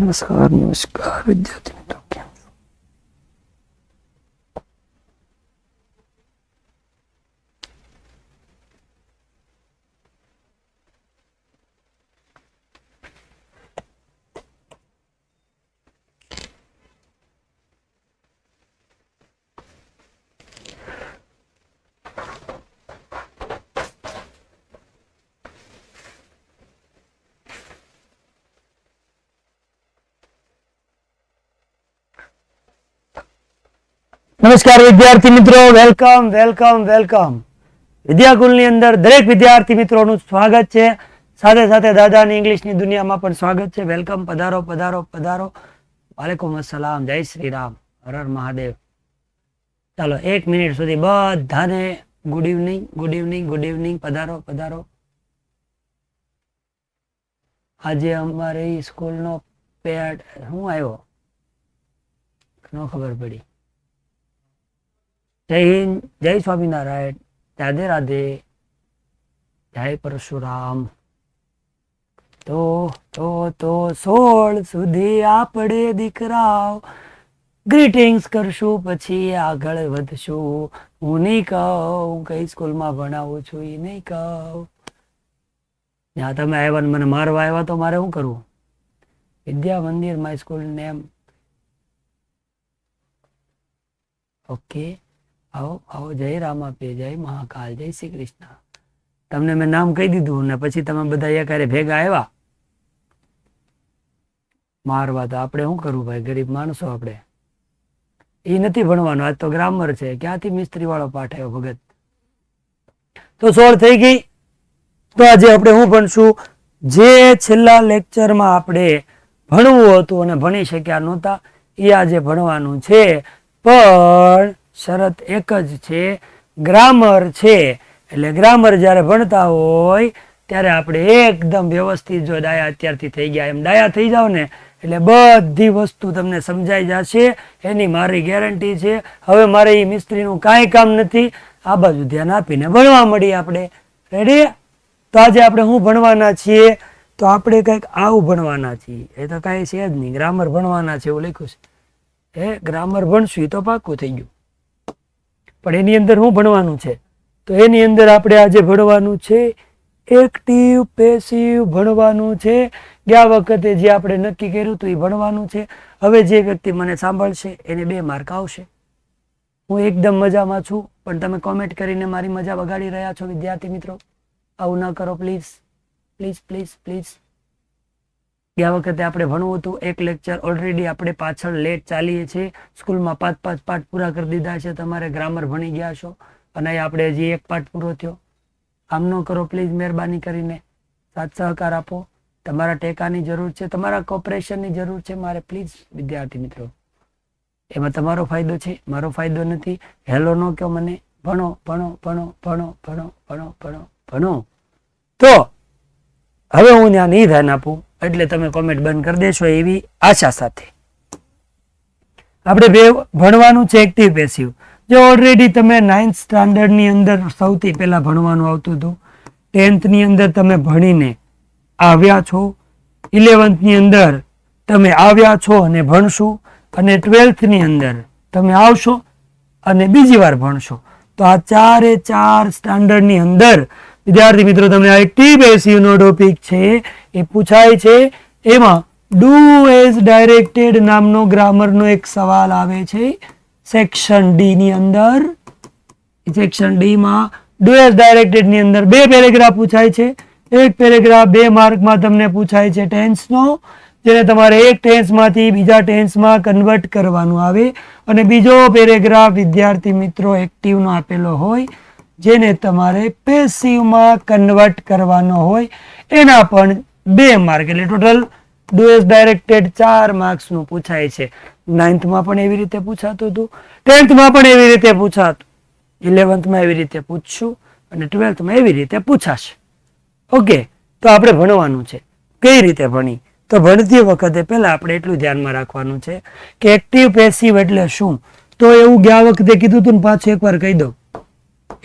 નમસ્કાર નમસ્કાર વિદ્યાર્થી મિત્રો, કેમ છો? નમસ્કાર વિદ્યાર્થી મિત્રો, વેલકમ વેલકમ વેલકમ. વિદ્યાકુલની અંદર દરેક વિદ્યાર્થી મિત્રોનું સ્વાગત છે. સાથે સાથે દાદાની ઇંગ્લિશની દુનિયામાં પણ સ્વાગત છે. વેલકમ, પધારો પધારો પધારો. વાલેકુમ અસલામ, જય શ્રી રામ, હર હર મહાદેવ. ચાલો 1 મિનિટ સુધી બધાને good evening good evening good evening, પધારો પધારો. આજે અમારી સ્કૂલનો પેડ શું આવ્યો ન ખબર પડી. જય હિન્દ, જય સ્વામિનારાયણ, રાધે રાધે, જય પરશુરામ. તો 16 સુધી આપણે દીકરાઓ ગ્રીટિંગ્સ કરશું, પછી આગળ વધશું. હું નહીં કહું કઈ સ્કૂલમાં ભણાવું છું, એ નહીં કહું. ત્યાં તમે આવ્યા ને મને મારવા આવ્યા તો મારે શું કરવું? Vidya Mandir my school name. Okay, આવો આવો. જય રામાપીર, જય મહાકાલ, જય શ્રી કૃષ્ણ. તમને મેં નામ કહી દીધું ને પછી તમે બધા એકારે ભેગા આવ્યા મારવા. તો આપણે શું કરવું ભાઈ, ગરીબ માણસો આપણે. એ નથી ભણવાનું, આજ તો ગ્રામર છે. ક્યાંથી મિસ્ત્રી વાળો પાઠ આવ્યો ભગત? તો 16 થઈ ગઈ. તો આજે આપણે શું ભણશું? જે છેલ્લા લેક્ચરમાં આપણે ભણવું હતું અને ભણી શક્યા નહોતા એ આજે ભણવાનું છે. પણ શરત એક જ છે, ગ્રામર છે. એટલે ગ્રામર જ્યારે ભણતા હોય ત્યારે આપણે એકદમ વ્યવસ્થિત, જો ડાયા અત્યારથી થઈ ગયા એમ ડાયા થઈ જાવ ને એટલે બધી વસ્તુ તમને સમજાઈ જશે, એની મારી ગેરંટી છે. હવે મારે એ મિસ્ત્રીનું કાંઈ કામ નથી. આ બાજુ ધ્યાન આપીને ભણવા મળી આપણે. રેડી? તો આજે આપણે શું ભણવાના છીએ? તો આપણે કંઈક આવું ભણવાના છીએ. એ તો કાંઈ છે જ નહીં, ગ્રામર ભણવાના છે એવું લખ્યું છે. એ ગ્રામર ભણશું એ તો પાક્કું થઈ ગયું. પણ એની અંદર શું ભણવાનું છે? તો એની અંદર આપણે આજે ભણવાનું છે એક્ટિવ પેસિવ ભણવાનું છે. ગયા વખતે જે આપણે નક્કી કર્યું હતું એ ભણવાનું છે. હવે જે વ્યક્તિ મને સાંભળશે એને 2 માર્ક આવશે. હું એકદમ મજામાં છું, પણ તમે કોમેન્ટ કરીને મારી મજા બગાડી રહ્યા છો વિદ્યાર્થી મિત્રો. આવું ન કરો પ્લીઝ પ્લીઝ પ્લીઝ પ્લીઝ. ગયા વખતે આપણે ભણવું હતું, એક લેક્ચર ઓલરેડી આપણે પાછળ લેટ ચાલીએ છીએ. સ્કૂલમાં 5 પાઠ પૂરા કરી દીધા છે. તમારે ગ્રામર ભણી ગયા છો અને આપણે હજી 1 પાઠ પૂરો થયો. આમ ન કરો પ્લીઝ, મહેરબાની કરીને સાથ સહકાર આપો. તમારા ટેકાની જરૂર છે, તમારા કોઓપરેશનની જરૂર છે મારે. પ્લીઝ વિદ્યાર્થી મિત્રો, એમાં તમારો ફાયદો છે, મારો ફાયદો નથી. હેલો ન કહો મને. ભણો ભણો ભણો ભણો ભણો ભણો ભણો ભણો. તો હવે હું ત્યાં નહીં ધ્યાન આપું એટલે તમે કોમેન્ટ બંધ કરી દેશો એવી આશા સાથે આપણે ભણવાનું છે એક્ટિવ પેસિવ. જો ઓલરેડી તમે 9th સ્ટાન્ડર્ડની અંદર સૌથી પહેલા ભણવાનું આવતું હતું. 10th ની અંદર તમે ભણીને આવ્યા છો, 11th ની અંદર તમે આવ્યા છો અને ભણશો, અને 12th ની અંદર તમે આવશો અને બીજી વાર ભણશો. તો આ 4 સ્ટાન્ડર્ડની અંદર વિદ્યાર્થી મિત્રો તમને આ એક્ટિવ પેસિવ નો ટોપિક છે એ પૂછાય છે. એમાં ડુ એઝ ડાયરેક્ટેડ નામનો ગ્રામરનો એક સવાલ આવે છે સેક્શન ડી ની અંદર. સેક્શન ડી માં ડુ એઝ ડાયરેક્ટેડ ની અંદર 2 પેરેગ્રાફ પૂછાય છે. એક પેરેગ્રાફ 2 માર્કમાં તમને પૂછાય છે ટેન્સનો, જેને તમારે એક ટેન્સમાંથી બીજા ટેન્સમાં કન્વર્ટ કરવાનું આવે. અને બીજો પેરેગ્રાફ વિદ્યાર્થી મિત્રો એક્ટિવનો આપેલો હોય, જેને તમારે પેસિવમાં કન્વર્ટ કરવાનો હોય. એના પણ 2 માર્ક, એટલે ટોટલ ડુ એઝ ડાયરેક્ટેડ 4 માર્ક્સનું પૂછાય છે. 9th માં પણ એવી રીતે પૂછાતું હતું, 10th માં પણ એવી રીતે પૂછાતું, 11th માં એવી રીતે પૂછશું અને 12th માં એવી રીતે પૂછાશે. ઓકે, તો આપણે ભણવાનું છે. કઈ રીતે ભણી? તો ભણતી વખતે પહેલા આપણે એટલું ધ્યાનમાં રાખવાનું છે કે એક્ટિવ પેસિવ એટલે શું. તો એવું ગયા વખતે કીધું હતું ને પાછું એકવાર કહી દઉં.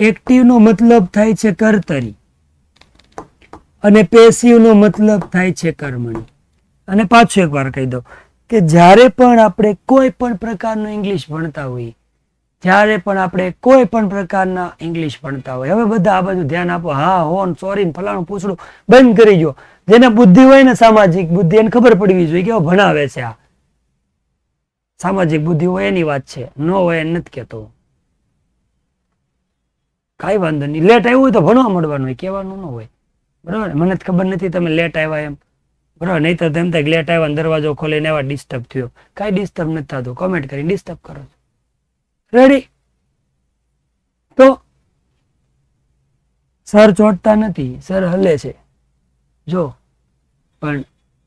એક્ટિવ નો મતલબ થાય છે કર્તરી અને પેસિવ નો મતલબ થાય છે કર્મણી. અને પાછું એકવાર કહી દઉં કે જ્યારે પણ આપણે કોઈ પણ પ્રકારનું ઇંગ્લિશ ભણતા હોઈએ, જ્યારે પણ આપણે કોઈ પણ પ્રકારના ઇંગ્લિશ ભણતા હોય, હવે બધા આ બાજુ ધ્યાન આપો, હા હોન સોરી ફલાણું પૂછડું બંધ કરી દો. જેને બુદ્ધિ હોય ને સામાજિક બુદ્ધિ, એને ખબર પડવી જોઈએ કે ભણાવે છે આ સામાજિક બુદ્ધિ હોય એની વાત છે, ન હોય એને નથી કહેતો. કાંઈ વાંધો નહીં, લેટ આવ્યું હોય તો ભણવા મળવાનું હોય, કહેવાનું ન હોય. બરાબર, મને જ ખબર નથી તમે લેટ આવ્યા એમ, બરાબર, નહીં તો તેમ થાય લેટ આવ્યા દરવાજો ખોલીને એવા ડિસ્ટર્બ થયો. કાંઈ ડિસ્ટર્બ નથી થતું, કોમેન્ટ કરીને ડિસ્ટર્બ કરો છો. રેડી? તો સર ચોટતા નથી, સર હલે છે જો, પણ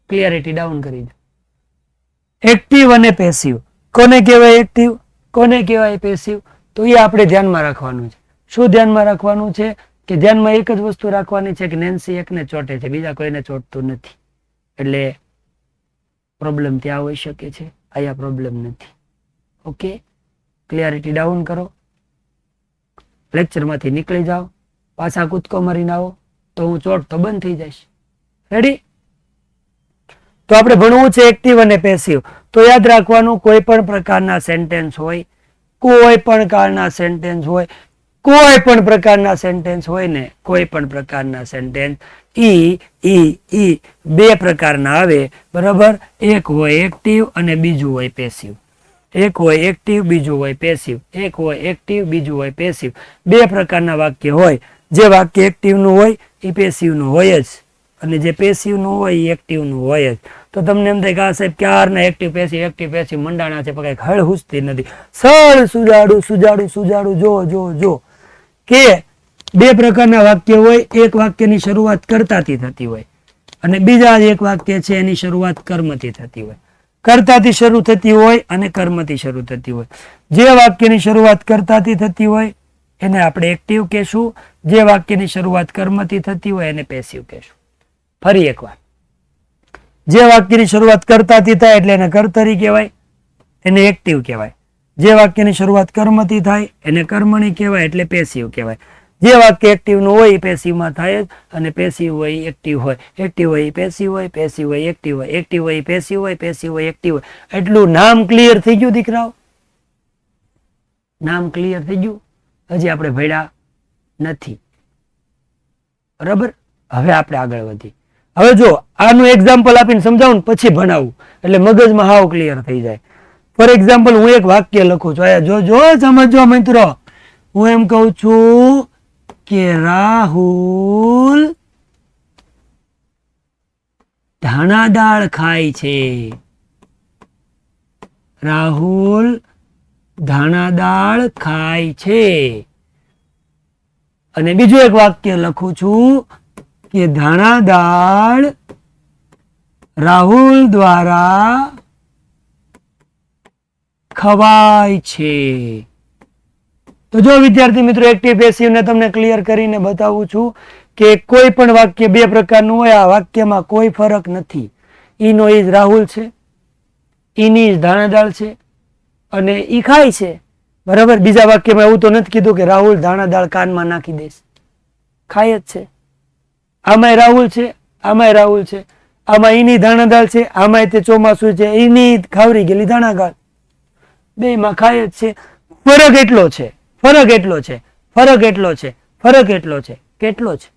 ક્લિયરિટી ડાઉન કરી દો. એક્ટિવ અને પેસિવ, કોને કહેવાય એક્ટિવ, કોને કહેવાય પેસિવ? તો એ આપણે ધ્યાનમાં રાખવાનું છે. શું ધ્યાનમાં રાખવાનું છે? કે ધ્યાનમાં એક જ વસ્તુ રાખવાની છે કે નેન્સી એકને ચોટે છે, બીજા કોઈને ચોટતું નથી. એટલે પ્રોબ્લેમ ત્યાં હોઈ શકે છે, અહીંયા પ્રોબ્લેમ નથી. ઓકે, ક્લિયરિટી ડાઉન કરો, લેક્ચરમાંથી નીકળી જાઓ, પાછા કૂદકો મારીને આવો તો હું ચોટ તો બંધ થઈ જઈશ. રેડી? તો આપણે ભણવું છે એક્ટિવ અને પેસિવ. તો યાદ રાખવાનું, કોઈ પણ પ્રકારના સેન્ટેન્સ હોય, કોઈ પણ પ્રકારના સેન્ટેન્સ હોય, કોઈ પણ પ્રકારના સેન્ટેન્સ હોય ને, કોઈ પણ પ્રકારના સેન્ટેન્સ ઈ બે પ્રકારના આવે, બરાબર? એક હોય એક્ટિવ અને બીજું હોય પેસિવ. એક હોય એક્ટિવ, બીજું હોય પેસિવ. એક હોય એક્ટિવ, બીજું હોય પેસિવ. બે પ્રકારના વાક્ય હોય. જે વાક્ય એક્ટિવ નું હોય એ પેસિવ નું હોય જ, અને જે પેસિવ નું હોય એ એક્ટિવ નું હોય જ. તો તમને એમ થાય કે આ સાહેબ ક્યારના એક્ટિવ પેસિવ મંડાણા છે, પણ કઈ હળ હુસતી નથી. સળ સુજાડું સુજાડું સુજાડું જો જો જો કે બે પ્રકારના વાક્ય હોય. એક વાક્યની શરૂઆત કર્તાથી થતી હોય અને બીજા એક વાક્ય છે એની શરૂઆત કર્મથી થતી હોય. કર્તાથી શરૂ થતી હોય અને કર્મથી શરૂ થતી હોય. જે વાક્યની શરૂઆત કર્તાથી થતી હોય એને આપણે એક્ટિવ કહેશું, જે વાક્યની શરૂઆત કર્મથી થતી હોય એને પેસિવ કહેશું. ફરી એકવાર, જે વાક્યની શરૂઆત કર્તાથી થાય એટલે એને કર્તરી કહેવાય, એને એક્ટિવ કહેવાય. જે વાક્યની શરૂઆત કર્મથી થાય એને કર્મણી કહેવાય, એટલે પેસિવ કહેવાય. જે વાક્ય એક્ટિવ નું હોય એ પેસિવમાં થાય જ, અને પેસિવ હોય એક્ટિવ હોય, એક્ટિવ હોય પેસિવ હોય, પેસિવ હોય એક્ટિવ હોય, એક્ટિવ હોય પેસિવ હોય, પેસિવ હોય એક્ટિવ હોય. એટલું નામ ક્લિયર થઈ ગયું દીકરાઓ? નામ ક્લિયર થઈ ગયું? હજી આપણે ભણ્યા નથી, બરાબર? હવે આપણે આગળ વધી. હવે જો આનું એક્ઝામ્પલ આપીને સમજાવું પછી ભણાવું એટલે મગજમાં હાવ ક્લિયર થઈ જાય. ફોર એક્ઝામ્પલ, હું એક વાક્ય લખું છું, જો જો સમજો મિત્રો. હું એમ કહું છું કે રાહુલ ધાણા દાળ ખાય છે. રાહુલ ધાણા દાળ ખાય છે. અને બીજું એક વાક્ય લખું છું કે ધાણા દાળ રાહુલ દ્વારા ખવાય છે. તો જો વિદ્યાર્થી મિત્રો, એક્ટિવ પેસિવ ને તમને ક્લિયર કરીને બતાવું છું કે કોઈ પણ વાક્ય બે પ્રકારનું હોય, આ વાક્યમાં કોઈ ફરક નથી. ઈનો ઈ રાહુલ છે, ઈની ધાણા દાળ છે અને ઈ ખાય છે, બરાબર? બીજા વાક્યમાં એવું તો નથી કીધું કે રાહુલ ધાણા દાળ કાનમાં નાખી દેશે, ખાય જ છે. આમાંય રાહુલ છે, આમાંય રાહુલ છે, આમાં ઈની ધાણા દાળ છે, આમાંય તે ચોમાસું છે, ઈની ખાવરી ગયેલી ધાણા દાળ, બે માં ખાય જ છે. ફરક એટલો છે, ફરક એટલો છે, ફરક એટલો છે, ફરક એટલો છે. કેટલો છે?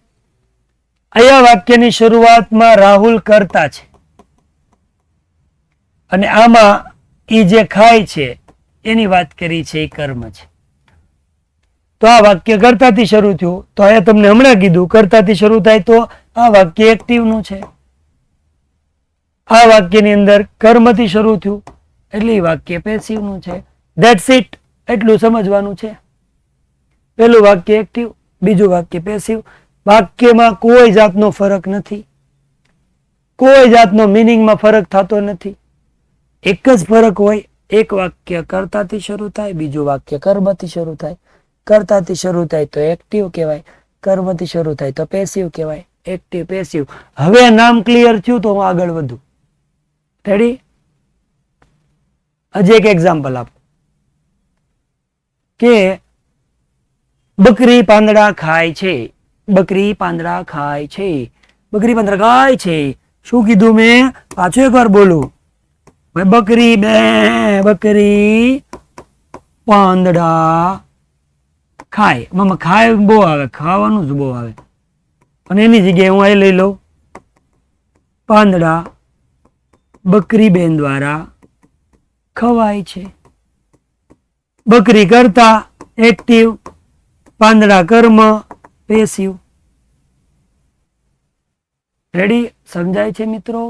અહીંયા વાક્યની શરૂઆતમાં રાહુલ કરતા છે અને આમાં ઈ જે ખાય છે એની વાત કરી છે એ કર્મ છે. તો આ વાક્ય કર્તાથી શરૂ થયું, તો અહીંયા તમને હમણાં કીધું કર્તાથી શરૂ થાય તો આ વાક્ય એક્ટિવ નું છે. આ વાક્યની અંદર કર્મથી શરૂ થયું એટલે એ વાક્ય પેસિવ નું છે. That's it. એટલું સમજવાનું છે. પેલું વાક્ય એક્ટિવ, બીજું વાક્ય પેસિવ. વાક્યમાં કોઈ જાતનો ફરક નથી, કોઈ જાતનો મિનિંગમાં ફરક થતો નથી. એક જ ફરક હોય, એક વાક્ય કર્તાથી શરૂ થાય, બીજું વાક્ય કર્મથી શરૂ થાય. કર્તાથી શરૂ થાય તો એક્ટિવ કહેવાય, કર્મથી શરૂ થાય તો પેસિવ કહેવાય. Active passive. હવે નામ ક્લિયર થયું તો હું આગળ વધું. રેડી? હજી એક એક્ઝામ્પલ આપો કે બકરી પાંદડા ખાય છે. બકરી પાંદડા ખાય છે. બકરી પાંદડા ખાય છે. શું કીધું મેં? પાછું એકવાર બોલું. બકરી બે, બકરી પાંદડા ખાય. મામા ખાય બહુ આવે, ખાવાનું જ બહુ આવે, અને એની જગ્યાએ હું અહીં લઈ લઉં પાંદડા બકરી બેન દ્વારા ખવાય છે. બકરી કરતા એક્ટિવ, પાંદડા કર્મ પેસિવ. રેડી? સમજાય છે મિત્રો?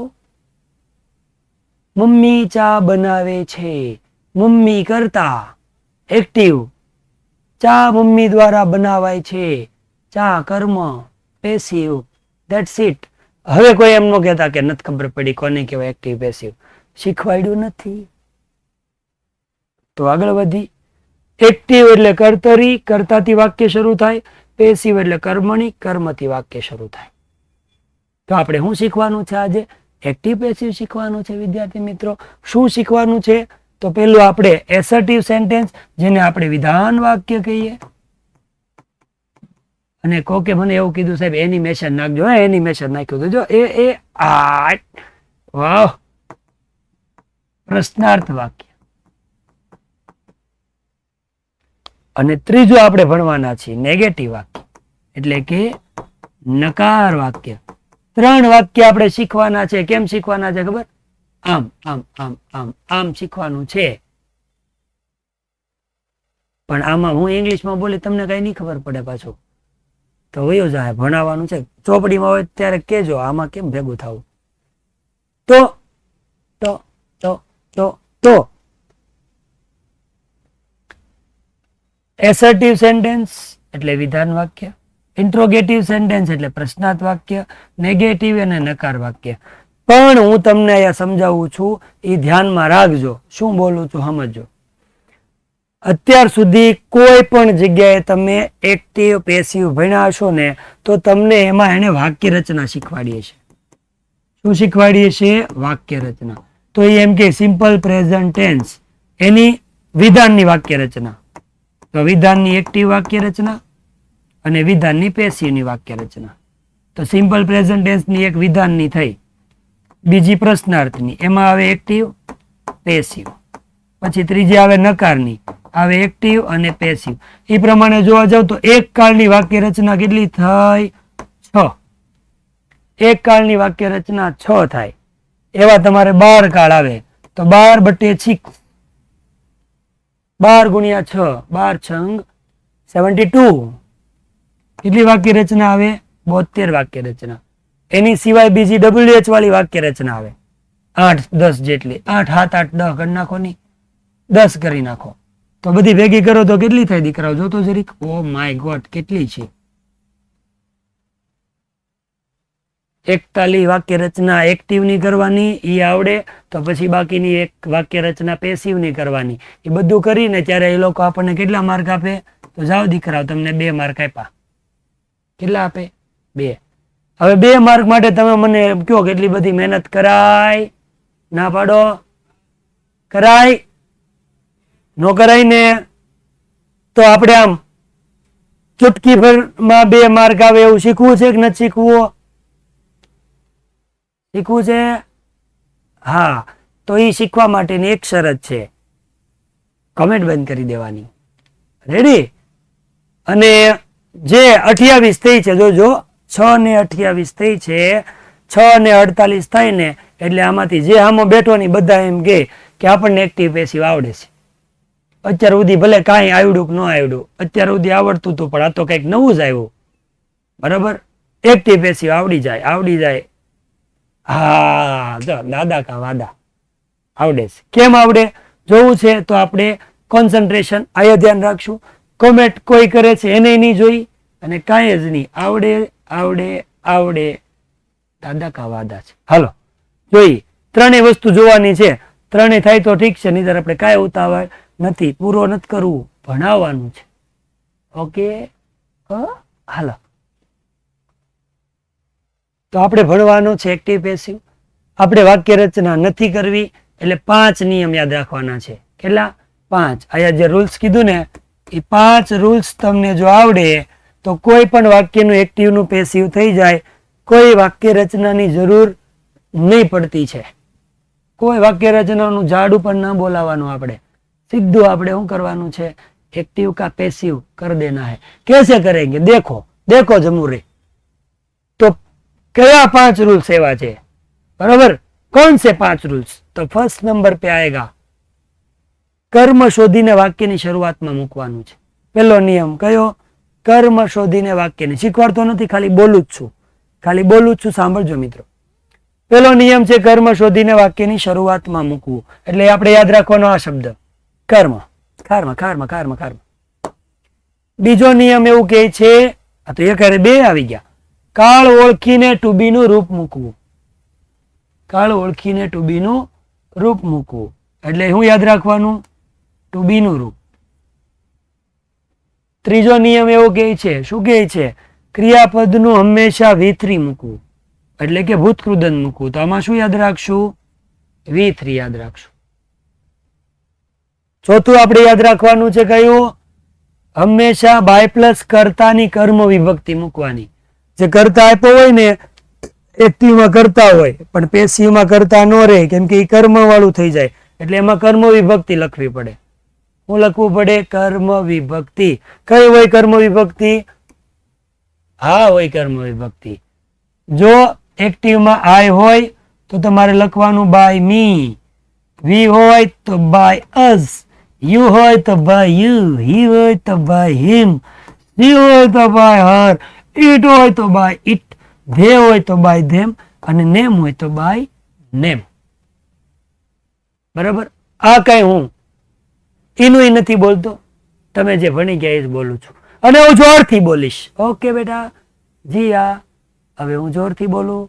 મમ્મી ચા બનાવે છે, મમ્મી કરતા એક્ટિવ, ચા મમ્મી દ્વારા બનાવાય છે, ચા કર્મ પેસિવ. That's it. હવે કોઈ એમ ન કહેતા કે નથી ખબર પડી કોને કહેવાય એક્ટિવ પેસિવ. શીખવાડ્યું નથી તો આગળ વધી. એક્ટિવ એટલે કર્તરી, કર્તાથી વાક્ય શરૂ થાય. પેસિવ એટલે કર્મણી, કર્મથી વાક્ય શરૂ થાય. તો આપણે શું શીખવાનું છે આજે? એક્ટિવ પેસિવ શીખવાનું છે વિદ્યાર્થી મિત્રો. શું શીખવાનું છે? તો પેલું આપણે એસર્ટિવ સેન્ટેન્સ, જેને આપણે વિધાન વાક્ય કહીએ. અને કોકે મને એવું કીધું સાહેબ એનિમેશન નાખજો. એનિમેશન નાખ્યું તો જો એ આ વાહ, પ્રશ્નાર્થ વાક્ય. અને ત્રીજું આપણે ભણવાના છીએ નેગેટિવ વાક્ય, એટલે કે નકાર વાક્ય. 3 વાક્ય આપણે શીખવાના છે. કેમ શીખવાના છે ખબર? આમ આમ આમ આમ આમ શીખવાનું છે. પણ આમાં હું ઇંગ્લિશમાં બોલી તમને કઈ નહીં ખબર પડે પાછું તો વયો જાય. ભણાવવાનું છે. ચોપડીમાં હોય ત્યારે કેજો આમાં કેમ ભેગું થવું. તો તો તો તો તો એસર્ટિવ સેન્ટેન્સ એટલે વિધાન વાક્ય, ઇન્ટ્રોગેટિવ સેન્ટેન્સ એટલે પ્રશ્નાર્થ વાક્ય, નેગેટિવ અને નકાર વાક્ય. પણ હું તમને અહીંયા સમજાવું છું, એ ધ્યાનમાં રાખજો. શું બોલું છું સમજજો. અત્યાર સુધી કોઈ પણ જગ્યાએ તમે એક્ટિવ પેસિવ ભણ્યા હશો ને તો તમને એમાં એને વાક્ય રચના શીખવાડીએ છે. શું શીખવાડીએ છે? વાક્ય રચના. તો એમ કે સિમ્પલ પ્રેઝન્ટ ટેન્સ એની વિધાનની વાક્ય રચના. તો વિધાનની એક્ટિવ વાક્ય રચના અને વિધાનની પેસિવની વાક્ય રચના. તો સિમ્પલ પ્રેઝન્ટ ટેન્સની એક વિધાનની થઈ, બીજી પ્રશ્નાર્થની, એમાં આવે એક્ટિવ પેસિવ. પછી ત્રીજી આવે નકારની, આવે એક્ટિવ અને પેસિવ. એ પ્રમાણે જોવા જાવ તો એક કાળની વાક્ય રચના કેટલી થઈ? 6. એક કાળની વાક્ય રચના 6 થાય. એવા તમારે 12 કાળ આવે તો 12 બટે 6, 12 ગુણ્યા 6, 12 છંગ 72. કેટલી વાક્ય રચના આવે? 72 વાક્ય રચના. એની સિવાય બીજી WH વાળી વાક્ય રચના આવે 8-10 જેટલી. 8, 7, 8, 10 કરી નાખો ની, 10 કરી નાખો તો બધી ભેગી કરો તો કેટલી થાય દીકરાઓ? જોતો જરીક. ઓ માય ગોડ, કેટલી છે? 41 વાક્ય રચના એક્ટિવ ની કરવાની, એ આવડે તો પછી બાકીની એક વાક્ય રચના પેસિવ ની કરવાની. એ બધું કરીને ત્યારે એ લોકો આપણને કેટલા માર્ક આપે? તો જાઓ દીકરાઓ, તમને 2 માર્ક આપ્યા. કેટલા આપે? 2. હવે 2 માર્ક માટે તમે મને કહો કેટલી બધી મહેનત કરાય? ના પાડો. કરાય? નો કરાય ને? તો આપણે આમ ચૂટકી ભરમાં 2 માર્ક આવે એવું શીખવું છે કે નથી શીખવું? શીખવું છે? હા. તો એ શીખવા માટેની એક શરત છે, કમેન્ટ બંધ કરી દેવાની. રેડી? અને જે 28 થઈ છે, જોજો 6 ને 28 થઈ છે, 6 ને 48 થાય ને એટલે આમાંથી જે આમાં બેઠો ની બધા એમ કે આપણને એક્ટિવ પેસિવ આવડે છે. અત્યાર સુધી ભલે કાંઈ આવડ્યું કે ન આવડ્યું, અત્યાર સુધી આવડતું હતું પણ આ તો કંઈક નવું જ આવ્યું. બરાબર? એક્ટિવ પેસિવ આવડી જાય. હા, જો દાદા કા વાદા આવડે છે. કેમ આવડે જોવું છે તો આપણે કોન્સન્ટ્રેશન આયા ધ્યાન રાખશું. કોમેન્ટ કોઈ કરે છે એને નહીં જોઈ અને કાંઈ જ નહીં. આવડે દાદા કા વાદા છે. હાલો જોઈ, 3 વસ્તુ જોવાની છે. 3 થાય તો ઠીક છે, નહીંતર આપણે કાંઈ ઉતાવળ નથી. પૂરો નથી કરવું, ભણાવવાનું છે. ઓકે? હાલો, તો આપણે ભણવાનું છે એક્ટિવ પેસિવ. આપણે વાક્ય રચના નથી કરવી એટલે 5 નિયમ યાદ રાખવાના છે. કેટલા? 5. અહીંયા જે રૂલ્સ કીધું ને એ 5 રૂલ્સ તમને જો આવડે તો કોઈ પણ વાક્યનું એક્ટિવનું પેસિવ થઈ જાય. કોઈ વાક્ય રચનાની જરૂર નહીં પડતી છે. કોઈ વાક્ય રચનાનું જાડું પણ ના બોલાવાનું. આપણે સીધું આપણે શું કરવાનું છે, एक्टिव का पैसिव कर देना है. कैसे करेंगे? देखो देखो जमूरे. तो क्या 5 रूल्स एवा छे? बराबर. कौन से 5 रूल्स? तो फर्स्ट नंबर पे आएगा कर्म शोधीने वाक्यनी शरूआतमां मूकवानुं छे. पहेलो नियम कयो? कर्म शोधीने वाक्यने. શીખવાડતો નથી, ખાલી બોલું જ છું. સાંભળજો મિત્રો. પહેલો નિયમ છે કર્મ શોધીને વાક્યની શરૂઆતમાં મૂકવું. એટલે આપણે યાદ રાખવાનો આ શબ્દ કર્મ. કર્મ કર્મ કર્મ કર્મ. બીજો નિયમ એવું કહે છે, આ તો એક બે આવી ગયા, કાળ ઓળખીને ટુ બી નું રૂપ મૂકવું. કાળ ઓળખીને ટુ બી નું રૂપ મૂકવું એટલે શું યાદ રાખવાનું? ટુ બી નું રૂપ. ત્રીજો નિયમ એવો કહે છે, શું કહે છે? ક્રિયાપદનું હંમેશા V3 મૂકવું એટલે કે ભૂતકૃદંત મૂકવું. તો આમાં શું યાદ રાખશું? V3 યાદ રાખશું. ચોથું આપણે યાદ રાખવાનું છે કયું? હંમેશા બાય પ્લસ કર્તાની કર્મ વિભક્તિ મૂકવાની. જે કર્તા આપ્યો હોય ને, એક્ટિવમાં કરતા હોય પણ પેસિવમાં કરતા ન રહે, કેમ કે એ કર્મ વાળું થઈ જાય, એટલે એમાં કર્મ વિભક્તિ લખવી પડે. શું લખવું પડે? કર્મ વિભક્તિ. કઈ હોય કર્મ વિભક્તિ? હા હોય કર્મ વિભક્તિ. જો એક્ટિવમાં આઈ હોય તો તમારે લખવાનું બાય મી, વી હોય તો બાય અસ, યુ હોય તો બાય યુ, હી હોય તો બાય હિમ, સી હોય તો બાય હર, ઇટ હોય તો બાય ઇટ, ધે હોય તો બાય ધેમ, અને નેમ હોય તો બાય નેમ. બરાબર. આ કઈ હું એનું નથી બોલતો, તમે જે ભણી ગયા એ જ બોલું છું. અને હું જોરથી બોલીશ. ઓકે બેટા? જી હા. હવે હું જોરથી બોલું.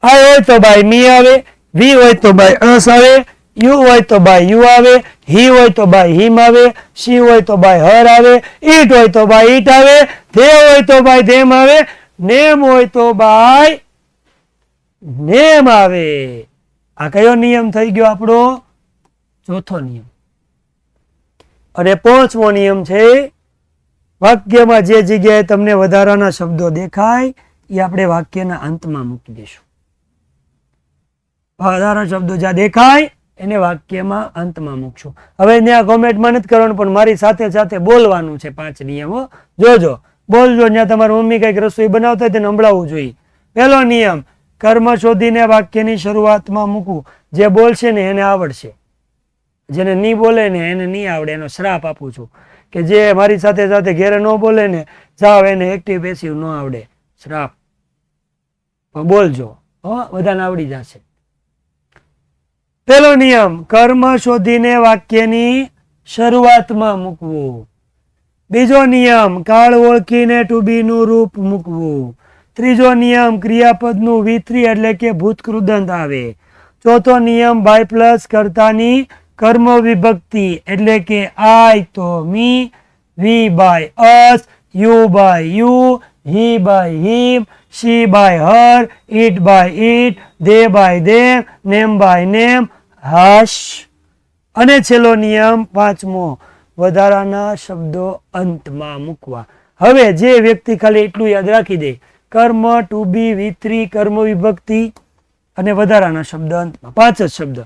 આઈ હોય તો બાય મી આવે, વી હોય તો બાય અસ આવે, યુ હોય તો બાય યુ આવે, હી હોય તો બાય હિમ આવે, સી હોય તો બાય હર આવે, ઇટ હોય તો બાય ઇટ આવે, ધે હોય તો બાય ધેમ આવે, નેમ હોય તો બાય નેમ આવે. આ કયો નિયમ થઈ ગયો આપણો? ચોથો નિયમ. અને પાંચમો નિયમ છે, વાક્યમાં જે જગ્યાએ તમને વધારાના શબ્દો દેખાય એ આપણે વાક્યના અંતમાં મૂકી દઈશું. વધારાના શબ્દો જ્યાં દેખાય એને વાક્યમાં અંતમાં મૂકશું. હવે ત્યાં કોમેન્ટમાં નથી કરવાનું, પણ મારી સાથે સાથે બોલવાનું છે. 5 નિયમો જોજો, બોલજો. ત્યાં તમારી મમ્મી કઈક રસોઈ બનાવતા હોય તેને સંભળાવવું જોઈએ. પહેલો નિયમ, કર્મ શોધીને વાક્યની શરૂઆતમાં મૂકવું. જે બોલશે ને એને આવડશે, જેને નહીં બોલે ને એને નહીં આવડે. એનો શ્રાપ આપું છું કે જે મારી સાથે સાથે ઘેરે ન બોલે ને, જાવ એને એક્ટિવ પેસિવ ન આવડે. શ્રાપ. બોલજો હો, બધાને આવડી જશે. પહેલો નિયમ, કર્મ શોધીને વાક્યની શરૂઆતમાં મૂકવું. બીજો નિયમ, કાળ ઓળખીને ટુ બી નું રૂપ મૂકવું. ત્રીજો નિયમ, ક્રિયાપદનું V3 એટલે કે ભૂતકૃદંત આવે. ચોથો નિયમ, બાય પ્લસ કર્તાની કર્મ વિભક્તિ એટલે કે આઈ તો me, we by us, you by you, he by him, she by her, it by it, they by them, name by name, hush. અને છેલ્લો નિયમ પાંચમો, વધારાના શબ્દો અંતમાં મૂકવા. હવે જે વ્યક્તિ ખાલી એટલું યાદ રાખી દે, કર્મ ટુ બી V3 કર્મ વિભક્તિ અને વધારાના શબ્દ અંતમાં. 5 જ શબ્દ,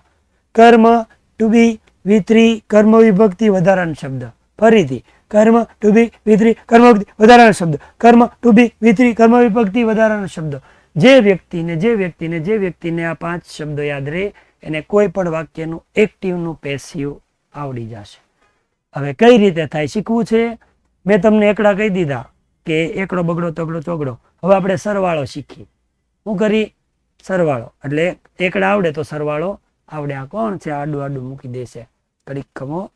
કર્મ ટુ બી V3 કર્મ વિભક્તિ વધારાના શબ્દ. ફરીથી કર્મ ટુ બી V3 કર્મ વિભક્તિ વધારાના શબ્દ, કર્મ ટુ બી V3 કર્મ વિભક્તિ વધારાના શબ્દ. જે વ્યક્તિને આ 5 શબ્દો યાદ રહે એને કોઈ પણ વાક્યનું એક્ટિવનું પેસિવ આવડી જશે. હવે કઈ રીતે થાય શીખવું છે? મેં તમને એકડા કહી દીધા કે એકડો બગડો તગડો ચોગડો. હવે આપણે સરવાળો શીખીએ. શું કરી? સરવાળો. એટલે એકડા આવડે તો સરવાળો આવડે. આ કોણ છે? આડું આડું મૂકી દેશે. કડીક ખમો.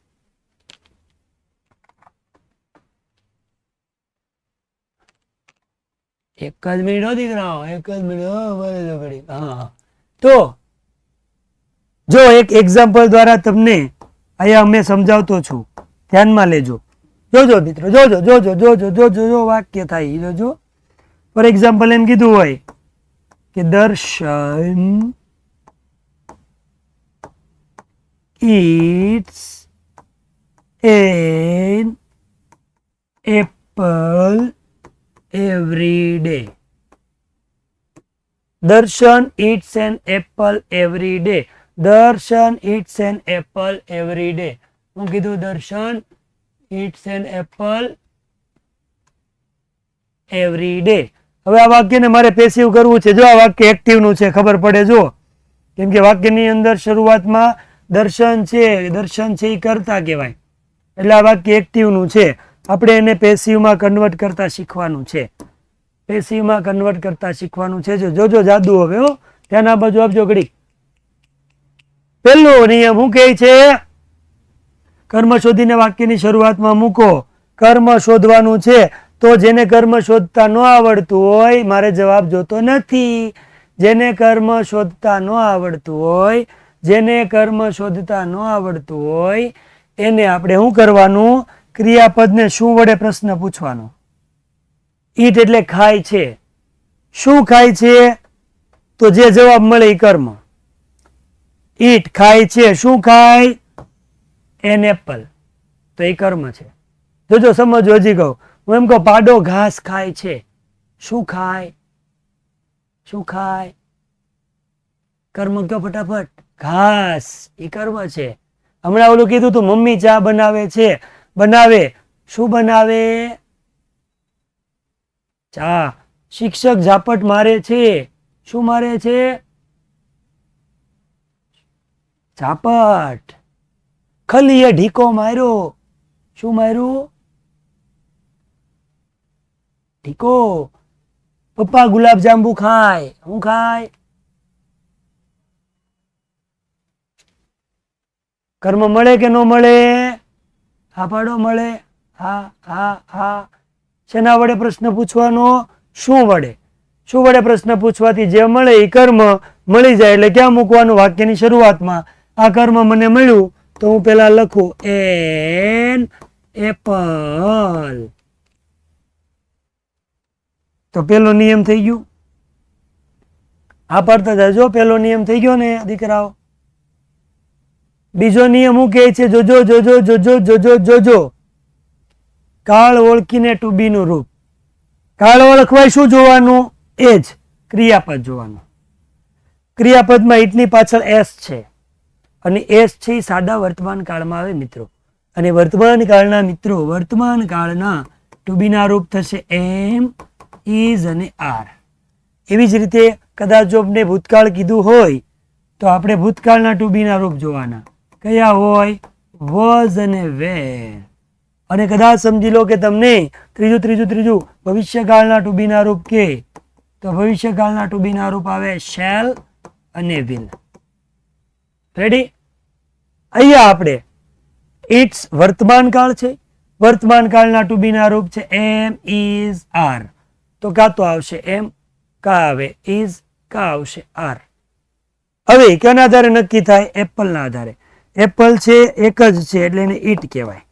એક જ મિનિટ હો દીકરાઓ, એક જ મિનિટ. હા, તો જો એક એક્ઝામ્પલ દ્વારા તમને અહીંયા અમે સમજાવતો છું, ધ્યાનમાં લેજો. જોજો મિત્રો, જોજો જોજો જોજો જોજો જો વાક્ય થાય જોજો. ફોર એક્ઝામ્પલ એમ કીધું હોય કે દર્શન eats an apple every day. દર્શન eats an apple every day. દર્શન eats an apple every day. હું કીધું? દર્શન eats an apple every day. હવે આ વાક્યને મારે પેસિવ કરવું છે. જો આ વાક્ય એક્ટિવ નું છે, ખબર પડે જો, કેમ કે વાક્યની અંદર શરૂઆતમાં દર્શન છે એ કરતા કહેવાય, એટલે આ વાક્ય એક્ટિવ નું છે. આપણે એને પેસિવમાં કન્વર્ટ કરતા શીખવાનું છે. પેસિવમાં કન્વર્ટ કરતા શીખવાનું છે. જોજો જાદુ હવે હો, ધ્યાન આ બાજુ આપજો ઘડી. પહેલો નિયમ શું કહે છે? કર્મ શોધીને વાક્યની શરૂઆતમાં મૂકો. કર્મ શોધવાનું છે, તો જેને કર્મ શોધતા ન આવડતું હોય, મારે જવાબ જોતો નથી. જેને કર્મ શોધતા ન આવડતું હોય, જેને કર્મ શોધતા ન આવડતું હોય, એને આપણે શું કરવાનું? ક્રિયાપદને શું વડે પ્રશ્ન પૂછવાનો. ઈટ એટલે ખાય છે. શું ખાય છે? તો જે જવાબ મળે એ કર્મ. ઈટ ખાય છે. શું ખાય? An apple. તો એ કર્મ છે. જોજો સમજો. હજી કહું, હું એમ કહું પાડો ઘાસ ખાય છે. શું ખાય? શું ખાય? કર્મ કયો ફટાફટ? ઘાસ. એ કર્મ છે. હમણાં ઓલું કીધું તું, મમ્મી ચા બનાવે છે. બનાવે. શું બનાવે? ચા. શિક્ષક ઝાપટ મારે છે. શું મારે છે? ઝાપટ. ખલીએ ઢીકો માર્યો. શું માર્યું? ઢીકો. પપ્પા ગુલાબ જાંબુ ખાય. શું ખાય? કર્મ મળે કે ન મળે? હા પાડો. મળે. હા હા હા. શેના વડે પ્રશ્ન પૂછવાનો? શું વડે? શું વડે પ્રશ્ન પૂછવાથી જે મળે એ કર્મ મળી જાય. એટલે ક્યાં મૂકવાનું? વાક્યની શરૂઆતમાં. આ કર્મ મને મળ્યું તો હું પેલા લખું એન એપલ. તો પેલો નિયમ થઈ ગયું. આ પડતા જાજો. પેલો નિયમ થઈ ગયો ને દીકરાઓ. બીજો નિયમ હું કહે છે? જોજો જોજો જોજો જોજો જોજો. કાળ ઓળખીને ટુ બી નું રૂપ. કાળ ઓળખવાય શું જોવાનું? એ જ ક્રિયાપદ જોવાનું. ક્રિયાપદમાં ઈટની પાછળ એસ છે, અને એસ છે એ સાદા વર્તમાન કાળમાં આવે મિત્રો. અને વર્તમાન કાળના મિત્રો, વર્તમાન કાળના ટુ બી ના રૂપ થશે એમ, ઇઝ અને આર. એવી જ રીતે કદાચ જો આપણે ભૂતકાળ કીધું હોય તો આપણે ભૂતકાળના ટુ બી ના રૂપ જોવાના. કયા હોય? વોઝ અને વેર. અને કદાચ સમજી લો કે તમને ત્રીજું ભવિષ્યકાળના ટુ બી ના રૂપ કે, તો ભવિષ્યકાળના ટુ બી ના રૂપ આવે શેલ અને વિલ. રેડી? અહીંયા આપણે ઇટ્સ વર્તમાન કાળ છે. વર્તમાન કાળના ટુ બી ના રૂપ છે એમ, ઇઝ, આર. તો કાં તો આવશે એમ, કા આવે ઇઝ, કા આવશે આર. હવે કેના આધારે નક્કી થાય? એપલના આધારે. એપલ છે એક જ છે એટલે એને ઈટ કહેવાય.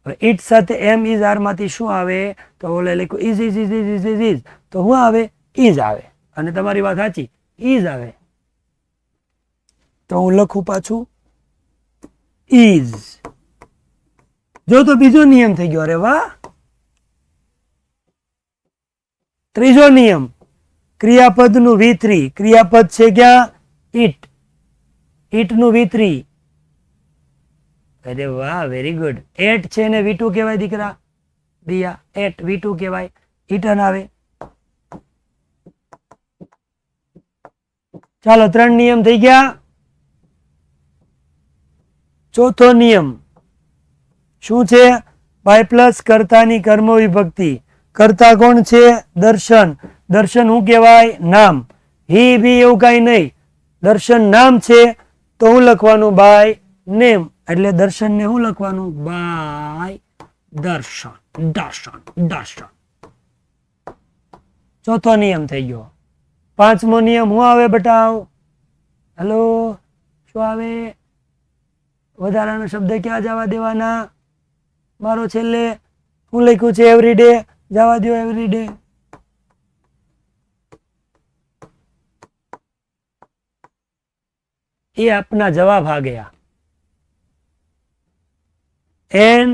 હવે ઈટ સાથે એમ, ઇઝ, આર માંથી શું આવે? તો ઓલે લખ્યું is is is is is is. તો શું આવે? ઇઝ આવે. અને તમારી વાત સાચી, ઇઝ આવે. તો હું લખું પાછું ઇઝ. જો તો બીજો નિયમ થઈ ગયો. અરે વાહ. ત્રીજો નિયમ, ક્રિયાપદનું V3. ક્રિયાપદ છે ક્યાં? ઈટ. ઈટ નું V3. અરે વાહ, વેરી ગુડ. એટ છે ને V2 કહેવાય દીકરા. દિયા એટ V2 કહેવાય. ઈટન આવે. ચાલો 3 નિયમ થઈ ગયા. ચોથો નિયમ શું છે? બાય પ્લસ કર્તાની કર્મ વિભક્તિ. કર્તા કોણ છે? દર્શન. દર્શન શું કહેવાય? નામ. હી બી એવું કઈ નહીં. દર્શન નામ છે તો હું લખવાનું? By name. એટલે દર્શન ને હું લખવાનું? બાય દર્શન. દર્શન દર્શન. ચોથો નિયમ થઈ ગયો. પાંચમો નિયમ શું આવે બટાવ? હેલો, શું આવે? વધારાનો શબ્દ ક્યાં જવા દેવાના? મારો છેલ્લે હું લખ્યું છે? એવરીડે. જવા દો એવરીડે. ये अपना जवाब आ गया. An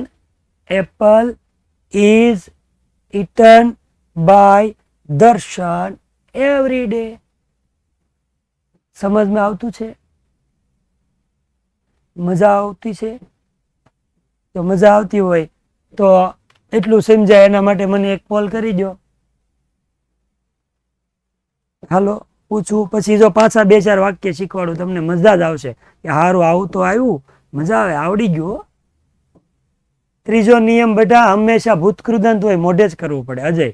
apple is eaten by Darshan every day. સમજમાં આવતું છે? મજા આવતી છે? તો મજા આવતી હોય તો એટલું સમજાય એના માટે મને એક પોલ કરી દો. હાલો પૂછું, પછી જો પાછા 2-4 વાક્ય શીખવાડું, તમને મજા જ આવશે કે હારું આવું તો આવ્યું, મજા આવે, આવડી ગયું. ત્રીજો નિયમ બેટા, હંમેશા ભૂતકૃદંત હોય મોઢે જ કરવું પડે. અજય,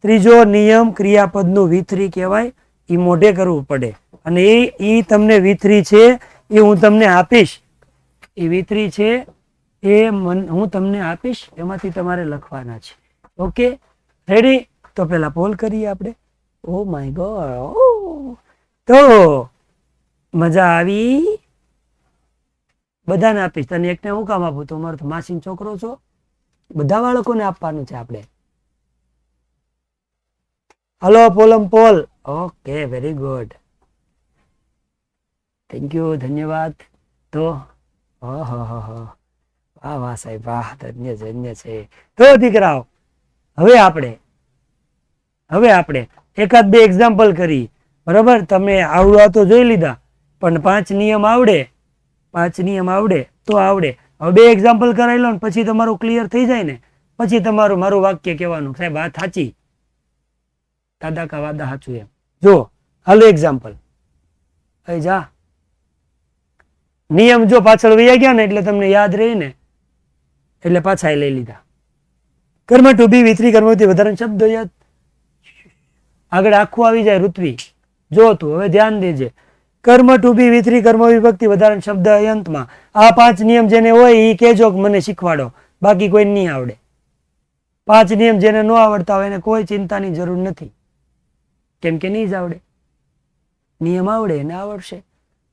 ત્રીજો નિયમ ક્રિયાપદનું V3 કહેવાય, એ મોઢે કરવું પડે. અને એ તમને V3 છે એ હું તમને આપીશ. એ V3 છે એ હું તમને આપીશ, એમાંથી તમારે લખવાના છે. Okay, ready? તો પેલા પોલ કરીએ આપણે. ઓ માય ગોડ, તો મજા આવી? બધાને આપીશ. તને એકને હું કામ આપું? તો મારો તો માસીનો છોકરો છો. બધા બાળકોને આપવાનું છે આપણે. હલો પોલમ પોલ. Okay, very good, thank you, ધન્યવાદ. તો વાહ વાહ સાહેબ વાહ, ધન્ય ધન્ય છે. તો દીકરાઓ, હવે આપણે એકાદ 2 એક્ઝામ્પલ કરી. બરાબર, તમે આવડવા તો જોઈ લીધા, પણ 5 નિયમ આવડે, 5 નિયમ આવડે તો આવડે. હવે 2 એક્ઝામ્પલ કરાવી લો ને પછી તમારું ક્લિયર થઈ જાય ને, પછી તમારું મારું વાક્ય કહેવાનું, સાહેબ વાત સાચી, દાદા કા વાદા સાચું એમ. જો હાલો એક્ઝામ્પલ, અહીં જા. નિયમ જો પાછળ વયા ગયા ને એટલે તમને યાદ રહી ને, એટલે પાછા લઈ લીધા. કર્મ ટુ બી V3 કર્મથી વધારે શબ્દ યાદ, આગળ આખું આવી જાય. ઋત્વી જો તું હવે ધ્યાન દેજે. કર્મ ટુ બી V3 કર્મ વિભક્તિ વધારે શબ્દ અંતમાં. આ 5 નિયમ જેને હોય એ કહેજો કે મને શીખવાડો, બાકી કોઈ નહીં આવડે. 5 નિયમ જેને ન આવડતા હોય એને કોઈ ચિંતાની જરૂર નથી, કેમ કે નહીં જ આવડે. નિયમ આવડે એને આવડશે.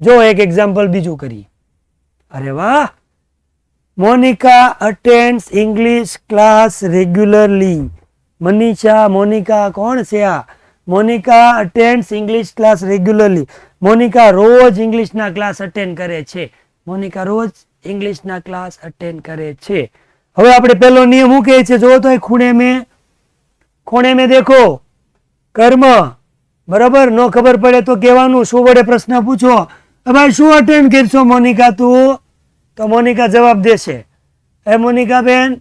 જો એક એક્ઝામ્પલ બીજું કરીએ. અરે વાહ, Monika attends English class regularly. Manisha, Monika કોણ છે આ? Monika attends English class regularly. Monika રોજ ઇંગ્લિશના ક્લાસ અટેન્ડ કરે છે. મોનિકા રોજ ઇંગ્લિશના ક્લાસ અટેન્ડ કરે છે. હવે આપણે પહેલો નિયમ શું કહે છે? જો તો ખૂણે મેં દેખો, કર્મ. બરાબર, નો ખબર પડે તો કહેવાનું, શું વડે પ્રશ્ન પૂછો, ભાઈ શું અટેન્ડ કરશો મોનિકા તું? તો મોનિકા જવાબ દેશે, એ મોનિકા બેન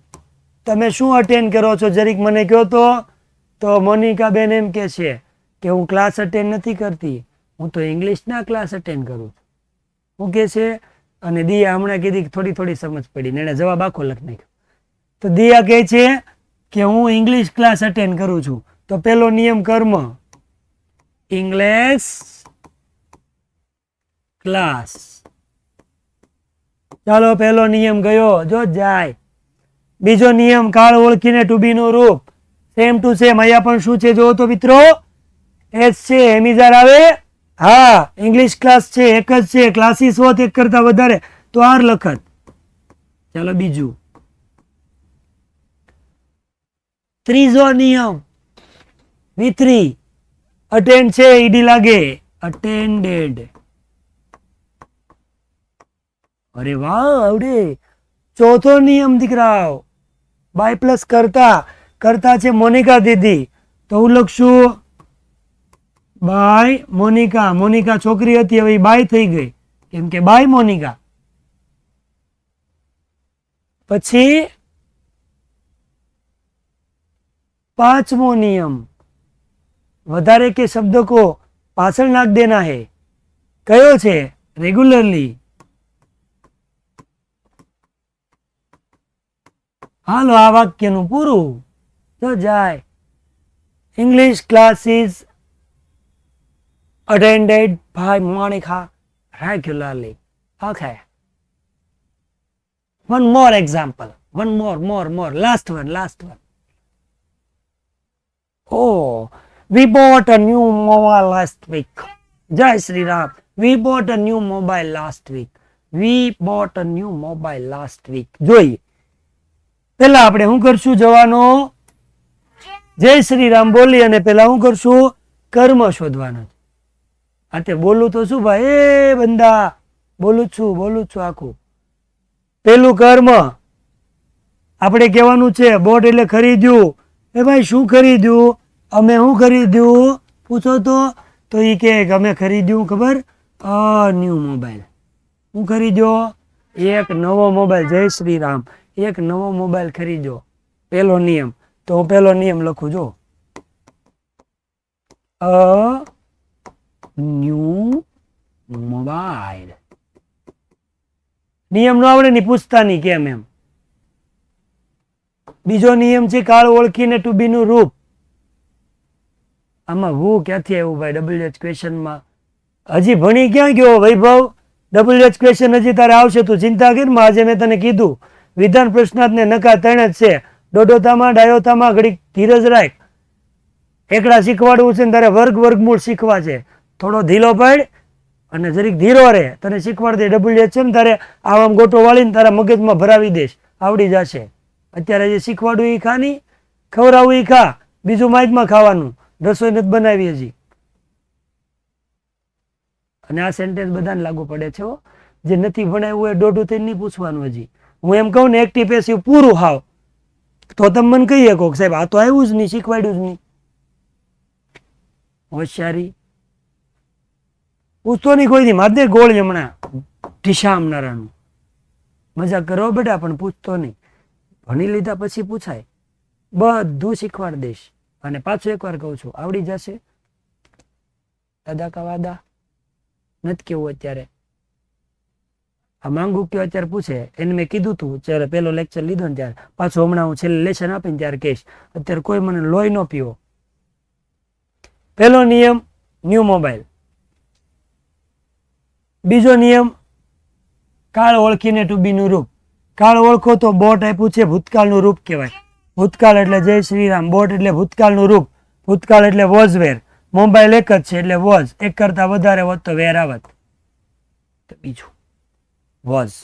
તમે શું અટેન્ડ કરો છો જરીક મને કહો તો મોનિકા બેન એમ કે છે કે હું ક્લાસ અટેન્ડ નથી કરતી, હું તો ઇંગ્લિશના ક્લાસ અટેન્ડ કરું છું. શું કે છે? અને દિયા હમણાં કીધી થોડી સમજ પડી ને એને જવાબ આખો લખ નાખ્યો. તો દિયા કહે છે કે હું ઇંગ્લિશ ક્લાસ અટેન્ડ કરું છું. તો પેલો નિયમ કર્મ, ઇંગ્લિશ ક્લાસ. ચાલો પહેલો નિયમ ગયો, જો જાય. બીજો નિયમ કાળ ઓળખીને ટુ બી નું રૂપ. સેમ ટુ સેમ અહીંયા પણ શું છે જો તો મિત્રો, એસ છે. એમિઝાર આવે, હા ઇંગ્લિશ ક્લાસ છે, એક જ છે. ક્લાસીસ હોત એક કરતા વધારે તો આર લખત. ચાલો બીજું, ત્રીજો નિયમ V3 અટેન્ડ છે, ઈડી લાગે, અટેન્ડેડ. અરે વાહ આવડે. ચોથો નિયમ દીકરાઓ, બાય પ્લસ કરતા છે મોનિકા દીદી, તો હું લખશું બાય મોનિકા. મોનિકા છોકરી હતી, હવે બાય થઈ ગઈ કેમ કે બાય મોનિકા. પછી 5મો નિયમ, વધારે કે શબ્દ को પાછળ નાખ દેના હે. કયો છે? રેગ્યુલરલી. હાલો આ વાક્યનું પૂરું તો જાય. English classes attended by Monica regularly. Okay. One more example. One more. Last one. Oh, we bought a new mobile last week. Jai Sri Ram. We bought a new mobile last week. જોઈએ. પેલા આપણે શું કરશું? જવાનો જય શ્રી રામ બોલી અને પેલા શું કરશું? કર્મ શોધવાનો. આ તે બોલું તો શું ભાઈ, એ બંદા બોલું છું આખું. પેલું કર્મ આપણે કહેવાનું છે, બોટ એટલે ખરીદ્યું. એ ભાઈ શું ખરીદ્યું? અમે શું ખરીદ્યું? પૂછો તો એ કે અમે ખરીદ્યું ખબર ન્યૂ મોબાઈલ. હું ખરીદ્યો? એક નવો મોબાઈલ. જય શ્રી રામ. એક નવો મોબાઈલ ખરીદ્યો. પહેલો નિયમ. તો હું પહેલો નિયમ લખું જો, અ ન્યૂ મોબાઈલ. નિયમ નો આવડે ને પૂછતા નહીં કેમ એમ. બીજો નિયમ છે કાળ ઓળખીને ટુ બી નું રૂપ. આમાં હું ક્યાંથી આવ્યું ભાઈ WH ક્વેશ્ચનમાં? હજી ભણી ક્યાં ગયો વૈભવ? WH ક્વેશ્ચન હજી તારે આવશે, તું ચિંતા કર. આજે મેં તને કીધું વિધાન પ્રશ્નાર્થ ને નકાર ત્રણ જ છે. ડોડોતામાં ડાયોતામાં ઘડીક ધીરજ રાખ. એકડા શીખવાડવું છે ને તારે વર્ગમૂળ શીખવા છે. થોડો ધીલો પડ અને જરીક ધીરો રહે. તને શીખવાડી દે WH છે ને તારે આમ ગોટો વાળીને તારા મગજમાં ભરાવી દઈશ, આવડી જશે. અત્યારે જે શીખવાડું એ ખા નહીં, ખવડાવું એ ખા. બીજું માઇકમાં ખાવાનું, રસોઈ નથી બનાવી હજી. અને આ સેન્ટેન્સ બધાને લાગુ પડે છે. જે નથી ભણાવ્યું એ દોઢું થઈને નહીં પૂછવાનું. હજી હું એમ કહું ને એક્ટિવ પેસિવ પૂરું હાવ, તો તમે મને કહીએ કહો સાહેબ આ તો આવ્યું જ નહીં, શીખવાડ્યું જ નહીં. હોશિયારી પૂછતો નહીં કોઈ દી. માદે ગોળ હમણાં ઢીશામનારાનું મજાક કરો બેટા, પણ પૂછતો નહીં. ભણી લીધા પછી પૂછાય, બધું શીખવાડ દઈશ. અને પાછું એકવાર કહું છું, આવડી જશે. દાદા કા વાદા નથી કેવું અત્યારે. આ માંગુ કયો અત્યારે પૂછે એને મેં કીધું તું જ્યારે પેલો લેક્ચર લીધો ને ત્યારે. પાછું હમણાં હું છેલ્લે લેસન આપીને ત્યારે કહીશ. અત્યારે કોઈ મને લોહી ન પીવો. પહેલો નિયમ ન્યૂ મોબાઈલ. બીજો નિયમ કાળ ઓળખીને ટુ બી નું રૂપ. કાળ ઓળખો તો બોટ આપ્યું છે, ભૂતકાળનું રૂપ કહેવાય. ભૂતકાળ એટલે જય શ્રી રામ, બોટ એટલે ભૂતકાળનું રૂપ. ભૂતકાળ એટલે વોઝ વેર. મોબાઈલ એક જ છે એટલે વોઝ. એક કરતા વધારે હોત તો વેર આવત. તો બીજું વોઝ.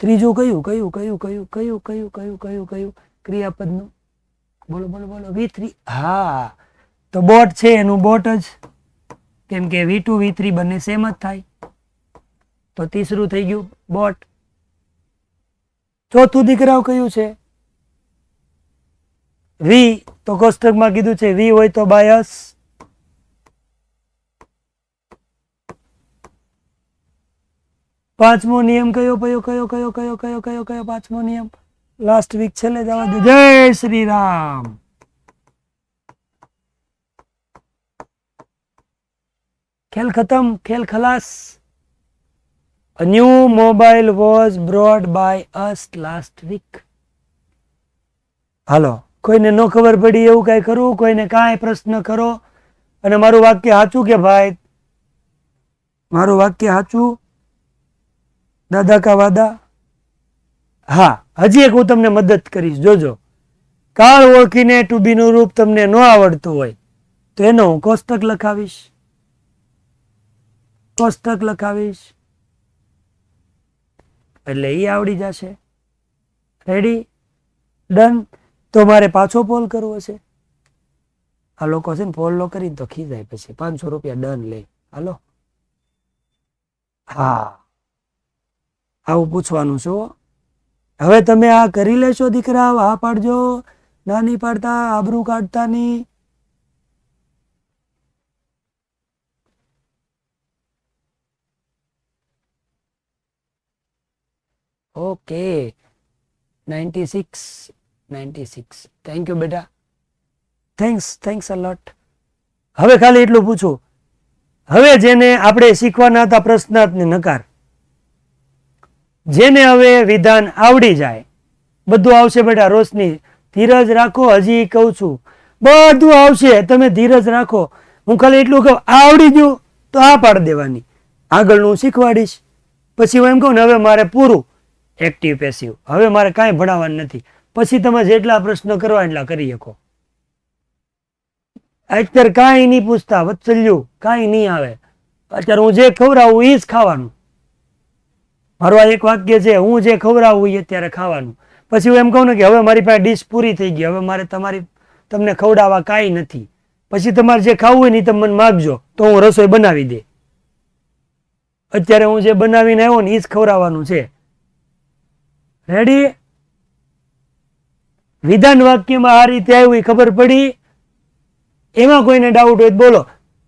ત્રીજું કયું કયું કયું કયું કયું કયું કયું કયું કયું ક્રિયાપદનું? બોલો બોલો બોલો. V3. હા, તો બોટ છે એનું બોટ જ, કેમ કે V2 V3 બંને સેમ જ થાય. તો તીસરું થઈ ગયું બોટ. ચોથું દીકરાઓ કયું છે? વી. તો કોષ્ટકમાં કીધું છે વી હોય તો બાયસ. પાંચમો નિયમ કયો કયો કયો કયો કયો કયો કયો કયો પાંચમો નિયમ? લાસ્ટ વીક છેલ્લે જવા દે. જય શ્રી રામ. ખેલ ખતમ, ખેલ ખલાસ. A new mobile was brought by us last week. હાલો, કોઈને ન ખબર પડી એવું કઈ કરવું? કોઈને કાંઈ પ્રશ્ન કરો? અને મારું વાક્ય સાચું કે ભાઈ? મારું વાક્ય સાચું? દાદા કા વાદા? હા, હજી એક હું તમને મદદ કરીશ, જોજો. કાળ ઓળખીને ટુ બી નું રૂપ તમને ન આવડતું હોય તો એનો હું કોષ્ટક લખાવીશ. કોષ્ટક લખાવીશ એટલે એ આવડી જશે. રેડી? ડન. તો મારે પાછો પોલ કરવો છે. આ લોકો છે ને પોલ નો કરીને તો ખીજાય પછી. 500 રૂપિયા ડન લે. હાલો, હા, આવું પૂછવાનું છું. હવે તમે આ કરી લેશો દીકરા? હા પાડજો, ના નહીં પાડતા, આબરૂ કાઢતા નહીં. ઓકે, 96. થેન્ક યુ બેટા, થેન્ક્સ અ લોટ. હવે ખાલી એટલું પૂછું. હવે જેને આપણે શીખવાના હતા પ્રશ્નાર્થ ને નકાર, જેને હવે વિધાન આવડી જાય, બધું આવશે બેટા. રોશની ધીરજ રાખો, હજી કહું છું બધું આવશે, તમે ધીરજ રાખો. હું ખાલી એટલું કહું આવડી ગયું તો આ પાડી દેવાની, આગળનું હું શીખવાડીશ. પછી હું એમ કહું ને હવે મારે પૂરું એક્ટિવ પેસિવ, હવે મારે કાંઈ ભણાવવાનું નથી. પછી તમે જેટલા પ્રશ્ન કરવા એટલા કરી શકો. અત્યારે કાંઈ નહીં પૂછતા વત્સલ્યું, કાંઈ નહીં આવે. અત્યારે હું જે ખવડાવું એ જ ખાવાનું. મારું આ એક વાક્ય છે, હું જે ખવડાવું એ અત્યારે ખાવાનું. પછી હું એમ કહું ને કે હવે મારી પાસે ડીશ પૂરી થઈ ગઈ, હવે મારે તમને ખવડાવવા કાંઈ નથી. પછી તમારે જે ખાવું હોય ને તમે મને માગજો તો હું રસોઈ બનાવી દે. અત્યારે હું જે બનાવીને આવ્યો ને એ જ ખવડાવવાનું છે. રેડી? વિધાન વાક્યમાં આ રીતે આવ્યું ખબર પડી? એમાં કોઈને ડાઉટ હોય તો બોલો.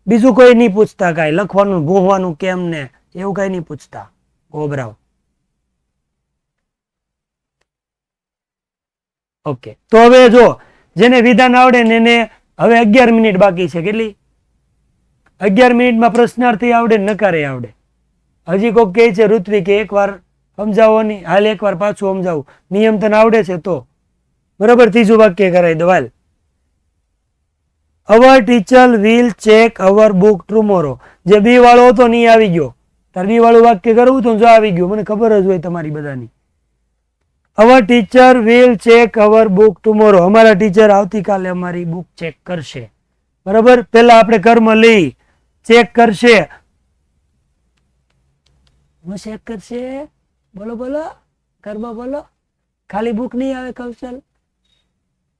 બીજું કોઈ નહીં પૂછતા, કાંઈ લખવાનું ભૂંવાનું કેમ ને એવું કાંઈ નહીં પૂછતા. ગોબરાવ. ઓકે, તો હવે જો જેને વિધાન આવડે ને એને હવે 11 મિનિટ બાકી છે. કેટલી? 11 મિનિટમાં પ્રશ્નાર્થી આવડે ને નકારે આવડે. હજી કોક કહે છે ઋત્વી કે એકવાર સમજાવો નહીં. હાલ એકવાર પાછું સમજાવું. નિયમ તને આવડે છે તો બરાબર. ત્રીજું વાક્ય કરાવી દો. હાલ. Our teacher will check our book tomorrow. જે બી વાળો હતો નહીં આવી ગયો. તાર બી વાળું વાક્ય કરવું તો જો આવી ગયું. મને ખબર જ હોય તમારી બધાની. Our teacher will check our book tomorrow. અમારા ટીચર આવતીકાલે અમારી બુક ચેક કરશે. બરાબર. પેલા આપણે કર્મ લઈ. ચેક કરશે. હું ચેક કરશે. બોલો બોલો. કર્મ બોલો. ખાલી બુક નહીં આવે કૌશલ.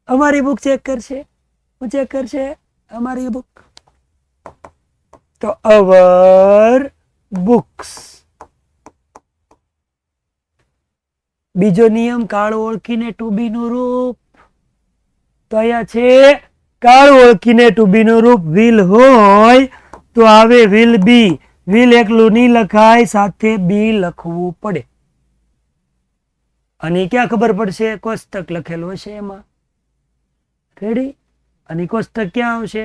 અમારી બુક ચેક કરશે. હું ચેક કરશે અમારી બુક. તો અવર બુક્સ. બીજો નિયમ કાળ ઓળખીને ટુ બી નું રૂપ. તો અહીંયા છે કાળ ઓળખીને ટુ બી નું રૂપ વિલ હોય તો આવે વિલ બી. વિલ એકલું નહીં લખાય, સાથે બી લખવું પડે. અને ક્યાં ખબર પડશે? કોષ્ટક લખેલું હશે એમાં. રેડી? અને કોષ્ટક ક્યાં આવશે?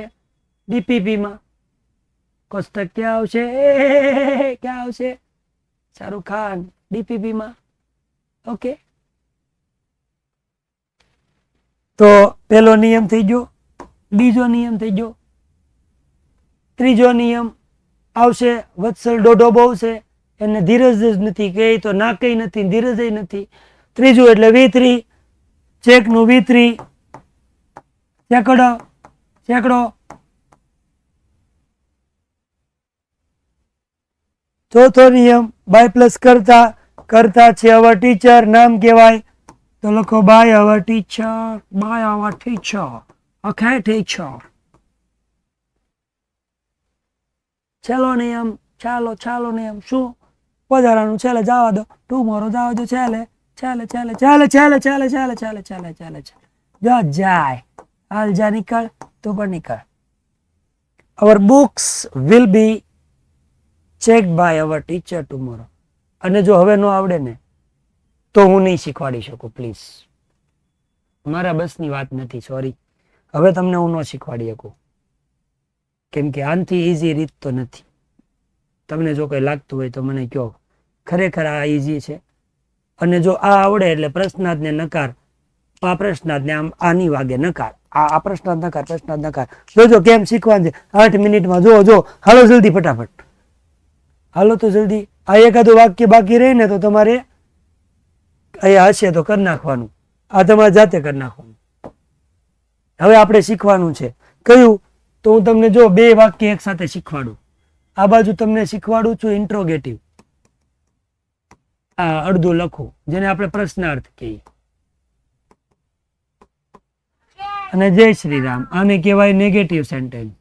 ડીપીપી માં. કોષ્ટક ક્યાં આવશે? ક્યાં આવશે? શાહરુખ ખાન ડીપીપી માં. ઓકે, તો પેલો નિયમ થઈ ગયો. બીજો નિયમ થઈ ગયો. ત્રીજો નિયમ આવશે. વત્સલ દોઢો બહુ છે, એને ધીરજ જ નથી. કે તો ના કઈ નથી, ધીરજ નથી. ત્રીજું એટલે V3. ચેક નું V3. સેકડો. ચોથો નિયમ બાય પ્લસ કરતા. કરતા છે અવર ટીચર. નામ કહેવાય તો લખો by our teacher. By our teacher. Okay, teacher. છેલ્લો નિયમ. ચાલો નિયમ શું? વધારાનું છેલ્લે જવા દો. ટુમોરો જવા દો છેલ્લે. જો જાય. હાલ જા, નીકળ. તું પણ નીકળ. Our books will be check by our teacher tomorrow. અને જો હવે ન આવડે ને તો હું નહીં શીખવાડી શકું. પ્લીઝ, મારા બસની વાત નથી. સોરી, હવે તમને હું ન શીખવાડી શકું. કેમ કે આનથી ઈઝી રીત તો નથી. તમને જો કંઈ લાગતું હોય તો મને કહો. ખરેખર આ ઈઝી છે. અને જો આ આવડે એટલે પ્રશ્નાર્થ ને નકાર. આ પ્રશ્નાર્થ ને આમ આની વાગે નકાર. આ પ્રશ્નાર્થ નકાર, પ્રશ્નાર્થ નકાર. જોજો કેમ શીખવાનું છે. 8 મિનિટમાં જો. હાલો જલ્દી, ફટાફટ હાલો તો જલ્દી. આ એકાદું વાક્ય બાકી રહે ને તો તમારે અહીંયા હશે તો કરી નાખવાનું. આ તમારે જાતે કરી નાખવાનું. હવે આપણે શીખવાનું છે કયું? તો હું તમને જો 2 વાક્ય એક સાથે શીખવાડું. આ બાજુ તમને શીખવાડું છું ઇન્ટ્રોગેટિવ. આ અડધું લખું, જેને આપણે પ્રશ્નાર્થ કહીએ. અને જય શ્રી રામ. આને કહેવાય નેગેટિવ સેન્ટેન્સ,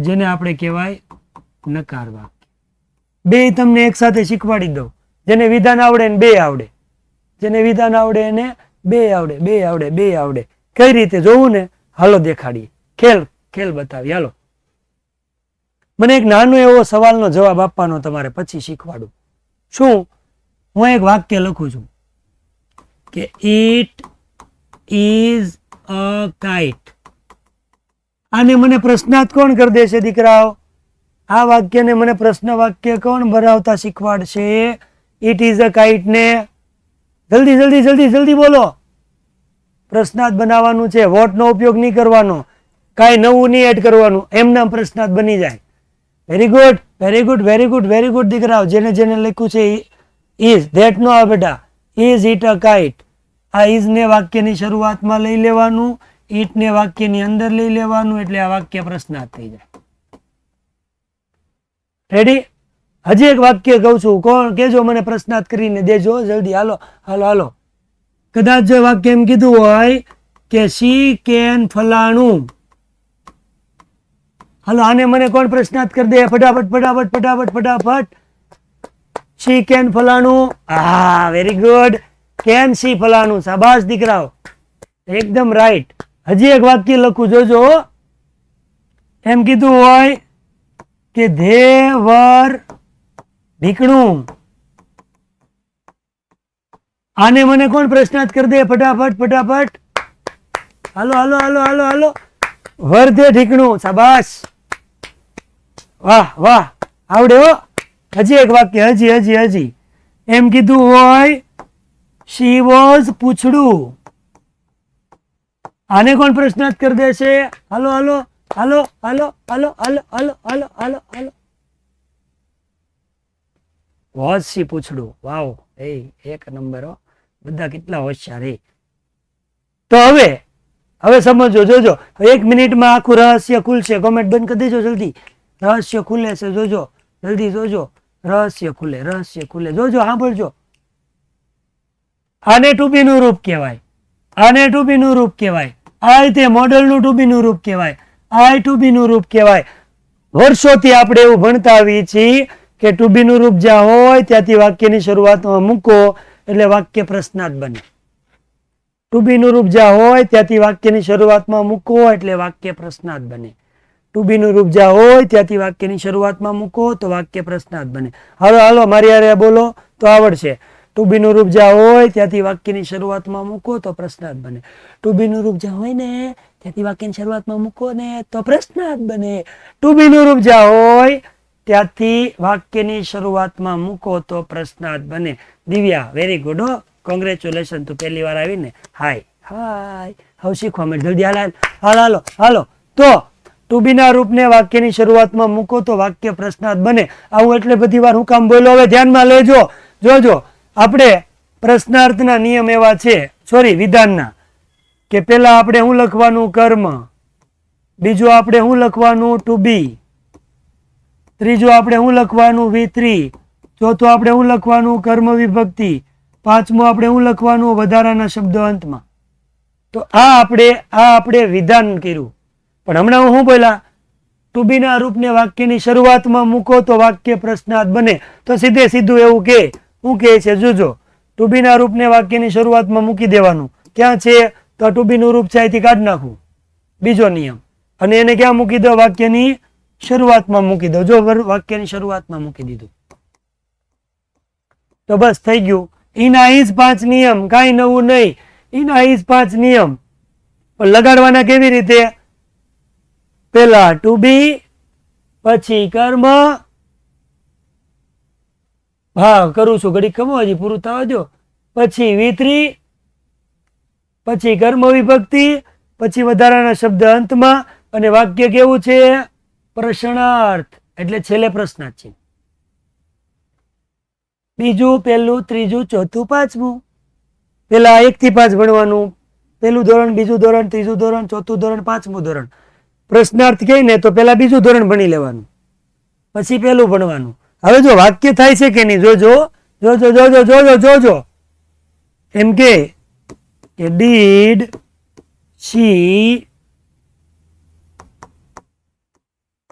જેને આપણે કહેવાય નકાર વાક્ય. 2 તમને એક સાથે શીખવાડી દઉં. જેને વિધાન આવડે ને 2 આવડે. જેને વિધાન આવડે એને 2 આવડે. 2 આવડે. 2 આવડે. કઈ રીતે જોવું ને? હાલો દેખાડીએ. ખેલ બતાવી. હાલો. મને એક નાનો એવો સવાલનો જવાબ આપવાનો તમારે, પછી શીખવાડું. શું? હું એક વાક્ય લખું છું કે ઇટ ઇઝ અ કાઇટ. આને મને પ્રશ્નાર્થ કોણ કરી દેશે દીકરાઓ? આ વાક્યને મને પ્રશ્ન વાક્ય કોણ બનાવતા શીખવાડશે? ઇટ ઇઝ અ કાઇટ ને જલ્દી બોલો. પ્રશ્નાર્થ બનાવવાનું છે. વોટનો ઉપયોગ નહીં કરવાનો, કાંઈ નવું નહીં એડ કરવાનું. એમના પ્રશ્નાર્થ બની જાય. વેરી ગુડ દીકરાઓ. જેને લખ્યું છે ઇઝ, ધેટ નો આવે બેટા. Is it a kite. આ ઇઝ ને વાક્યની શરૂઆતમાં લઈ લેવાનું, ઇટ ને વાક્યની અંદર લઈ લેવાનું, એટલે આ વાક્ય પ્રશ્નાર્થ થઈ જાય. રેડી? હજી એક વાક્ય કહું છું. કોણ કેજો મને પ્રશ્નાર્થ કરીને દેજો જલ્દી. હાલો. કદાચ જો વાક્ય એમ કીધું હોય કે શી કેન ફલાણું. હાલો, આને મને કોણ પ્રશ્નાર્થ કરી દે? ફટાફટ. શી કેન ફલાણું. Very good. કેન શી ફલાણું. શાબાશ દીકરાઓ, એકદમ રાઈટ. હજી એક વાક્ય લખું, જોજો. એમ કીધું હોય કે ધે વર ઢીકણું. આને મને કોણ પ્રશ્નાર્થ કરી દે ફટાફટ ફટાફટ? હાલો હાલો હાલો હાલો હાલો. વર્ધે ઢીકણું. શાબાશ, વાહ વાહ, આવડે હો. હજી એક વાક્ય, હજી હજી હજી. એમ કીધું હોય શી વોઝ પૂછડું. આને કોણ પ્રશ્નાર્થ કરી દેશે? હાલો હાલો હાલો હાલો હાલો હાલો હાલો હાલો હાલો હાલો. વોઝ શી પૂછડું. વાવ, એક નંબર હો. બધા કેટલા હોશિયાર હે. તો હવે સમજો, જોજો 1 મિનિટમાં આખું રહસ્ય ખુલશે. કોમેન્ટ બંધ કરી દેજો જલ્દી. રહસ્ય ખુલે છે, જોજો જલ્દી, જોજો. રહસ્ય ખુલે, રહસ્ય ખુલે, જોજો, સાંભળજો. આને ટુ બી નું રૂપ કહેવાય. આને ટુ બી નું રૂપ કહેવાય. આ રીતે મોડલનું ટુ બી નું રૂપ કહેવાય. આ ટુ બી નું રૂપ કહેવાય. વર્ષોથી આપણે એવું ભણતા આવીએ છીએ કે ટુ બી નું રૂપ જ્યાં હોય ત્યાંથી વાક્યની શરૂઆતમાં મૂકો એટલે વાક્ય પ્રશ્નાર્થ બને. ટુ બી નું રૂપ જ્યાં હોય ત્યાંથી વાક્યની શરૂઆતમાં મૂકો એટલે વાક્ય પ્રશ્નાર્થ બને. ટુ બી નું રૂપ જ્યાં હોય ત્યાંથી વાક્યની શરૂઆતમાં મૂકો તો વાક્ય પ્રશ્નાર્થ બને. હાલો હાલો મારી હારે બોલો તો આવડશે. ટુ બી નું રૂપ જ્યાં હોય ત્યાંથી વાક્યની શરૂઆતમાં મૂકો તો પ્રશ્નાર્થ બને. ટુ બી નું રૂપ જ્યાં હોય ને ત્યાંથી વાક્યની શરૂઆતમાં મૂકો ને તો પ્રશ્નાર્થ બને. ટુ બી નું રૂપ જ્યાં હોય ત્યાંથી વાક્યની શરૂઆતમાં મૂકો તો પ્રશ્નાર્થ બને. દિવ્યા, વેરી ગુડ હો, કોંગ્રેચ્યુલેશન. તું પહેલી વાર આવીને. હાય હાય, હવે શીખવા મળે. જલ્દી હાલ હાલ હાલો હાલો. તો ટુ બી ના રૂપને વાક્યની શરૂઆતમાં મૂકો તો વાક્ય પ્રશ્નાર્થ બને. આવું એટલે બધી વાર હું કામ બોલો? હવે ધ્યાનમાં લેજો, જોજો. આપણે પ્રશ્નાર્થના નિયમ એવા છે, સોરી વિધાનના, કે પેલા આપણે શું લખવાનું? કર્મ. બીજું આપણે શું લખવાનું? ટુ બી. ત્રીજું આપણે શું લખવાનું? V3. ચોથું આપણે શું લખવાનું? કર્મ વિભક્તિ. પાંચમું આપણે શું લખવાનું? વધારાના શબ્દો અંતમાં. તો આ આપણે વિધાન કર્યું. પણ હમણાં હું બોલા? ટુ બી ના રૂપને વાક્યની શરૂઆતમાં મૂકો તો વાક્ય પ્રશ્નાર્થ બને. તો સીધે સીધું એવું કે શું કહે છે? જોજો. ટુ બી ના રૂપને વાક્યની શરૂઆતમાં મૂકી દેવાનું. ક્યાં છે? તો ટુ બી નું રૂપ છે અહીંથી કાઢી નાખવું. બીજો નિયમ. અને એને ક્યાં મૂકી દો? વાક્યની શરૂઆતમાં મૂકી દો. જો વાક્યની શરૂઆતમાં મૂકી દીધું તો બસ થઈ ગયું. એના ઈ જ 5 નિયમ, કાંઈ નવું નહીં. એના ઈ જ 5 નિયમ. પણ લગાડવાના કેવી રીતે? પેલા ટુ બી, પછી કર્મ. હા કરું છું, ઘડી ખમો, હજી પૂરું થવા દો. પછી V3, પછી કર્મ વિભક્તિ, પછી વધારાના શબ્દ અંતમાં. અને વાક્ય કેવું છે? પ્રશ્નાર્થ, એટલે છેલ્લે પ્રશ્નાર્થ છે. બીજું, પહેલું, ત્રીજું, ચોથું, પાંચમું. પેલા 1 થી 5 ભણવાનું. પહેલું ધોરણ, બીજું ધોરણ, ત્રીજું ધોરણ, ચોથું ધોરણ, પાંચમું ધોરણ. પ્રશ્નાર્થ કહે ને તો પેલા બીજું ધોરણ ભણી લેવાનું, પછી પેલું ભણવાનું. હવે જો વાક્ય થાય છે કે નહીં, જોજો જોજો જોજો જોજો જોજો. એમ કે did she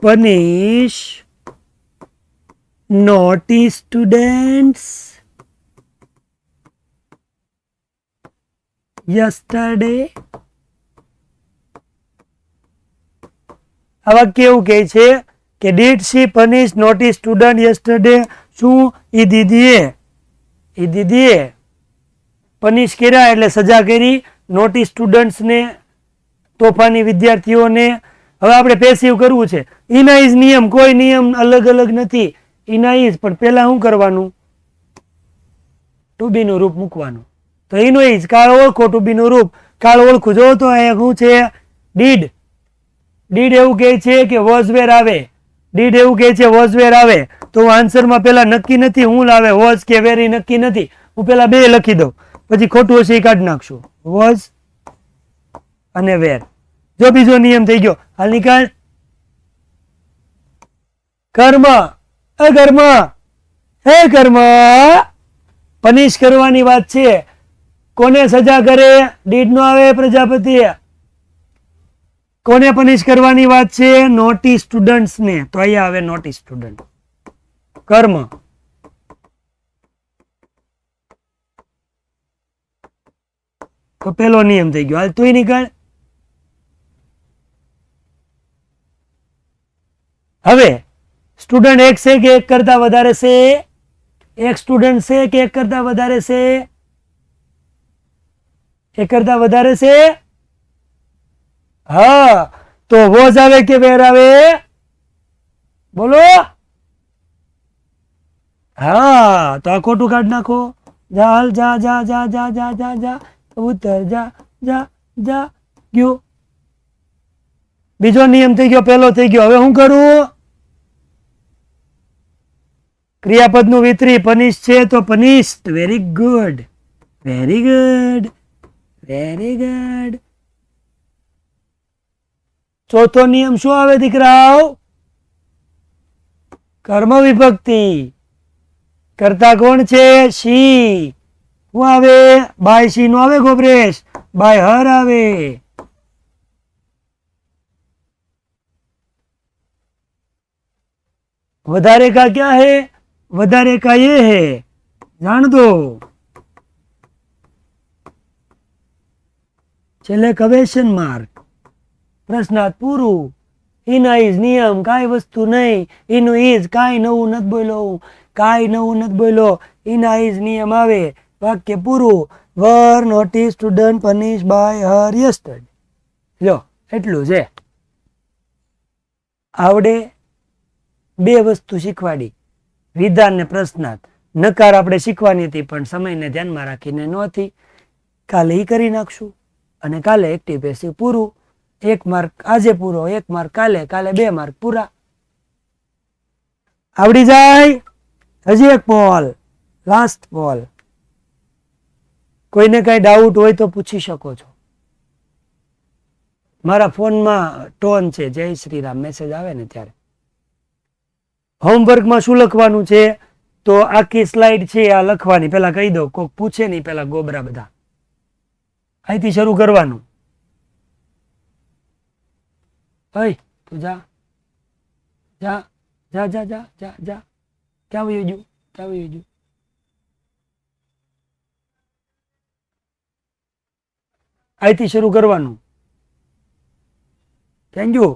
punish naughty students yesterday? આ વાક્ય એવું કહે છે કે did she punish naughty student yesterday? શું એ દીદીએ પનિશ કર્યા એટલે સજા કરી નોટી સ્ટુડન્ટ્સને, તોફાની વિદ્યાર્થીઓને. હવે આપણે પેસિવ કરવું છે. ઇનાઇઝ નિયમ, કોઈ નિયમ અલગ અલગ નથી. ઇનાઇઝ, પણ પેલા શું કરવાનું? ટુ બી નું રૂપ મૂકવાનું. તો ઇનોઇઝ, કાળ ઓળખો. ટુ બી નું રૂપ કાળ ઓળખું. જો તો અહીંયા શું છે? ડીડ. ડીડ એવું કહે છે કે વોઝ વેર આવે. ડીડ એવું કહે છે વોઝ વેર આવે. તો આન્સરમાં પેલા નક્કી નથી હું લાવે, વોઝ કે વેરી નક્કી નથી. હું પેલા બે લખી દઉં, પછી ખોટું હશે એ કાઢી નાખશું. વોઝ અને વેર. જો બીજો નિયમ થઈ ગયો. હાલ નિકાળ. કર્મ. અકર્મ. હે કર્મ. પનિશ કરવાની વાત છે. કોને સજા કરે? ડીડ નો આવે પ્રજાપતિ. કોને પનિશ કરવાની વાત છે? નોટી સ્ટુડન્ટ્સ ને. તો અહીંયા આવે નોટી સ્ટુડન્ટ. કર્મ. તો પેલો નિયમ થઈ ગયો. હાલ તું નીકળ. હવે સ્ટુડન્ટ એક છે કે એક કરતા વધારે છે? એક સ્ટુડન્ટ છે કે એક કરતા વધારે છે? એક કરતા વધારે છે. હા, તો વોઝ આવે કે વેર આવે? બોલો. હા, તો આ ખોટું કાઢ નાખો. જા હાલ, જા જા જા જા જા જા જા કબૂતર જા જા જા ગયું. બીજો નિયમ થઈ ગયો, પહેલો થઈ ગયો. હવે શું કરું? ક્રિયાપદનું વિતરી પનિશ છે તો punished. Very good, very good, very good. ચોથો નિયમ શું આવે દીકરાઓ? કર્મ વિભક્તિ. કરતા કોણ છે? શી. શું આવે? બાય શી નો આવે ગોબરેશ, બાય હર આવે. વધારે का क्या है? વધારે का ये है, જાણ દો. છેલ્લે ક્વેશ્ચન માર્ક. પ્રશ્નાર્થ પૂરું. ઇના ઇઝ નિયમ, કાંઈ વસ્તુ નહીં. ઇનું ઇઝ, કાંઈ નવું નથી બોલ્યો હું, કાંઈ નવું નથી બોલ્યો. ઇના ઇઝ નિયમ આવે, વાક્ય પૂરું. Our naughty student punish by her yesterday. લો એટલું છે. આવડે? બે વસ્તુ શીખવાડી, વિધાન ને પ્રશ્નાર્થ. નકાર આપણે શીખવાની હતી પણ સમયને ધ્યાનમાં રાખીને નહોતી. કાલે ઈ કરી નાખશું અને કાલે એક્ટિવ પેસિવ પૂરું. 1 માર્ક આજે પૂરો, 1 માર્ક કાલે, કાલે 2 માર્ક પૂરા. આવડી જાય? હજી એક પોલ, લાસ્ટ પોલ. કોઈને કઈ ડાઉટ હોય તો પૂછી શકો છો. મારા ફોનમાં ટોન છે જય શ્રી રામ મેસેજ આવે ને ત્યારે. હોમવર્કમાં શું લખવાનું છે? તો આખી સ્લાઇડ છે આ લખવાની. પેલા કહી દો, કોક પૂછે નહીં પેલા ગોબરા બધા. અહીંથી શરૂ કરવાનું. હઈ તું જા જા જા જા જા જા જા. ક્યાં વયું ગયું? ક્યાં વયું ગયું? અહીંથી શરૂ કરવાનું. Thank you.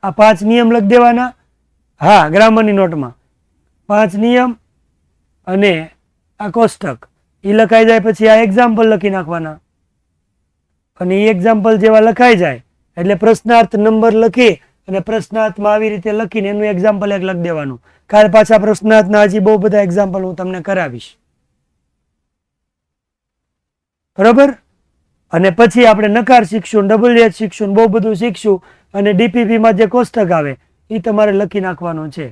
આ 5 નિયમ લખી દેવાના. હા, ગ્રામરની નોટમાં 5 નિયમ અને આ કોષ્ટક એ લખાઈ જાય પછી આ એક્ઝામ્પલ લખી નાખવાના. અને એ એક્ઝામ્પલ જેવા લખાઈ જાય એટલે પ્રશ્નાર્થ નંબર લખી અને પ્રશ્નાર્થમાં આવી રીતે લખીને એનું એક્ઝામ્પલ એક લખી દેવાનું. કાલ પાછા પ્રશ્નાર્થના હજી બહુ બધા એક્ઝામ્પલ હું તમને કરાવીશ. બરોબર? અને પછી આપણે નકાર શીખશું, ડબલ એચ શીખશું, બહુ બધું શીખશું. અને ડીપીપીમાં જે કોષ્ટક આવે એ તમારે લખી નાખવાનું છે.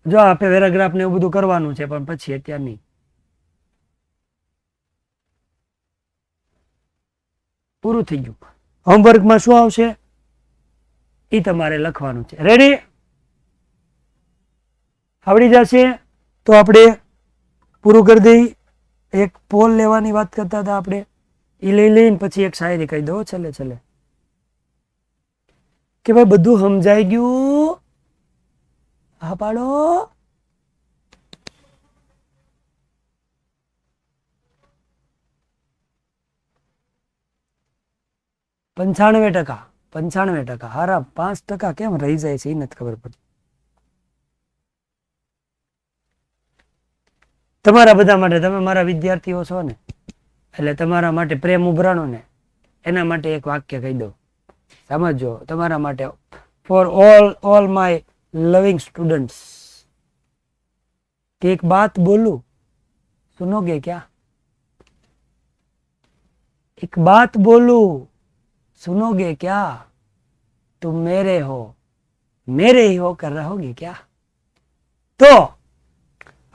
જો આપણે પેરાગ્રાફ ને એવું બધું કરવાનું છે પણ પછી અત્યારે નહીં. પૂરું થઈ ગયું. હોમવર્કમાં શું આવશે એ તમારે લખવાનું છે. રેડી? આવડી જશે તો આપણે પૂરું કરી દઈ. એક પોલ લેવાની વાત કરતા હતા આપણે, એ લઈ લઈને પછી એક શાયરી કહી દો છેલ્લે છેલ્લે કે ભાઈ બધું સમજાઈ ગયું? હા પાડો. 95%, 95%. હારા 5% કેમ રહી જાય છે એ નથી ખબર પડતી. તમારા બધા માટે, તમે મારા વિદ્યાર્થીઓ છો ને એટલે તમારા માટે પ્રેમ ઉભરાણો ને એના માટે એક વાક્ય કહી દો. સમજો તમારા માટે. ફોર ઓલ માય લવિંગ સ્ટूडेंट्स कि एक बात बोलूं, सुनोगे क्या? एक बात बोलूं, सुनोगे क्या? तुम मेरे हो, मेरे ही होकर रहोगे क्या? तो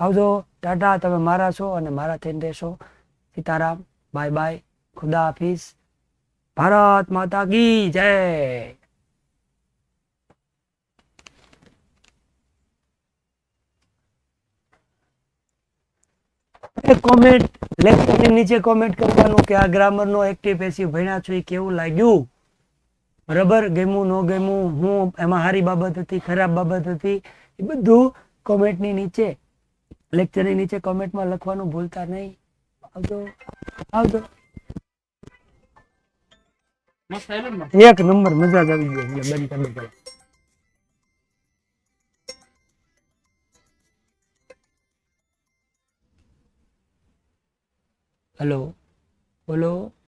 આવજો, ટાટા. તમે મારા છો અને મારા થઈને રહેશો. સીતારામ, બાય બાય, ખુદા હાફિઝ, ભારત માતા કી જય. કોમેન્ટ લેક્ચરની નીચે કોમેન્ટ કરવાનું કે આ ગ્રામર નો એક્ટિવ પેસિવ ભણ્યા છો એ કેવું લાગ્યું. બરાબર? ગમ્યું, ન ગમ્યું, હું એમાં સારી બાબત હતી, ખરાબ બાબત હતી, એ બધું કોમેન્ટની નીચે, લેક્ચરની નીચે કોમેન્ટમાં લખવાનું ભૂલતા નહીં. આવજો આવજો. એક નંબર મજા જ આવી ગયો એટલે બંધ કરી દો. હેલો બોલો.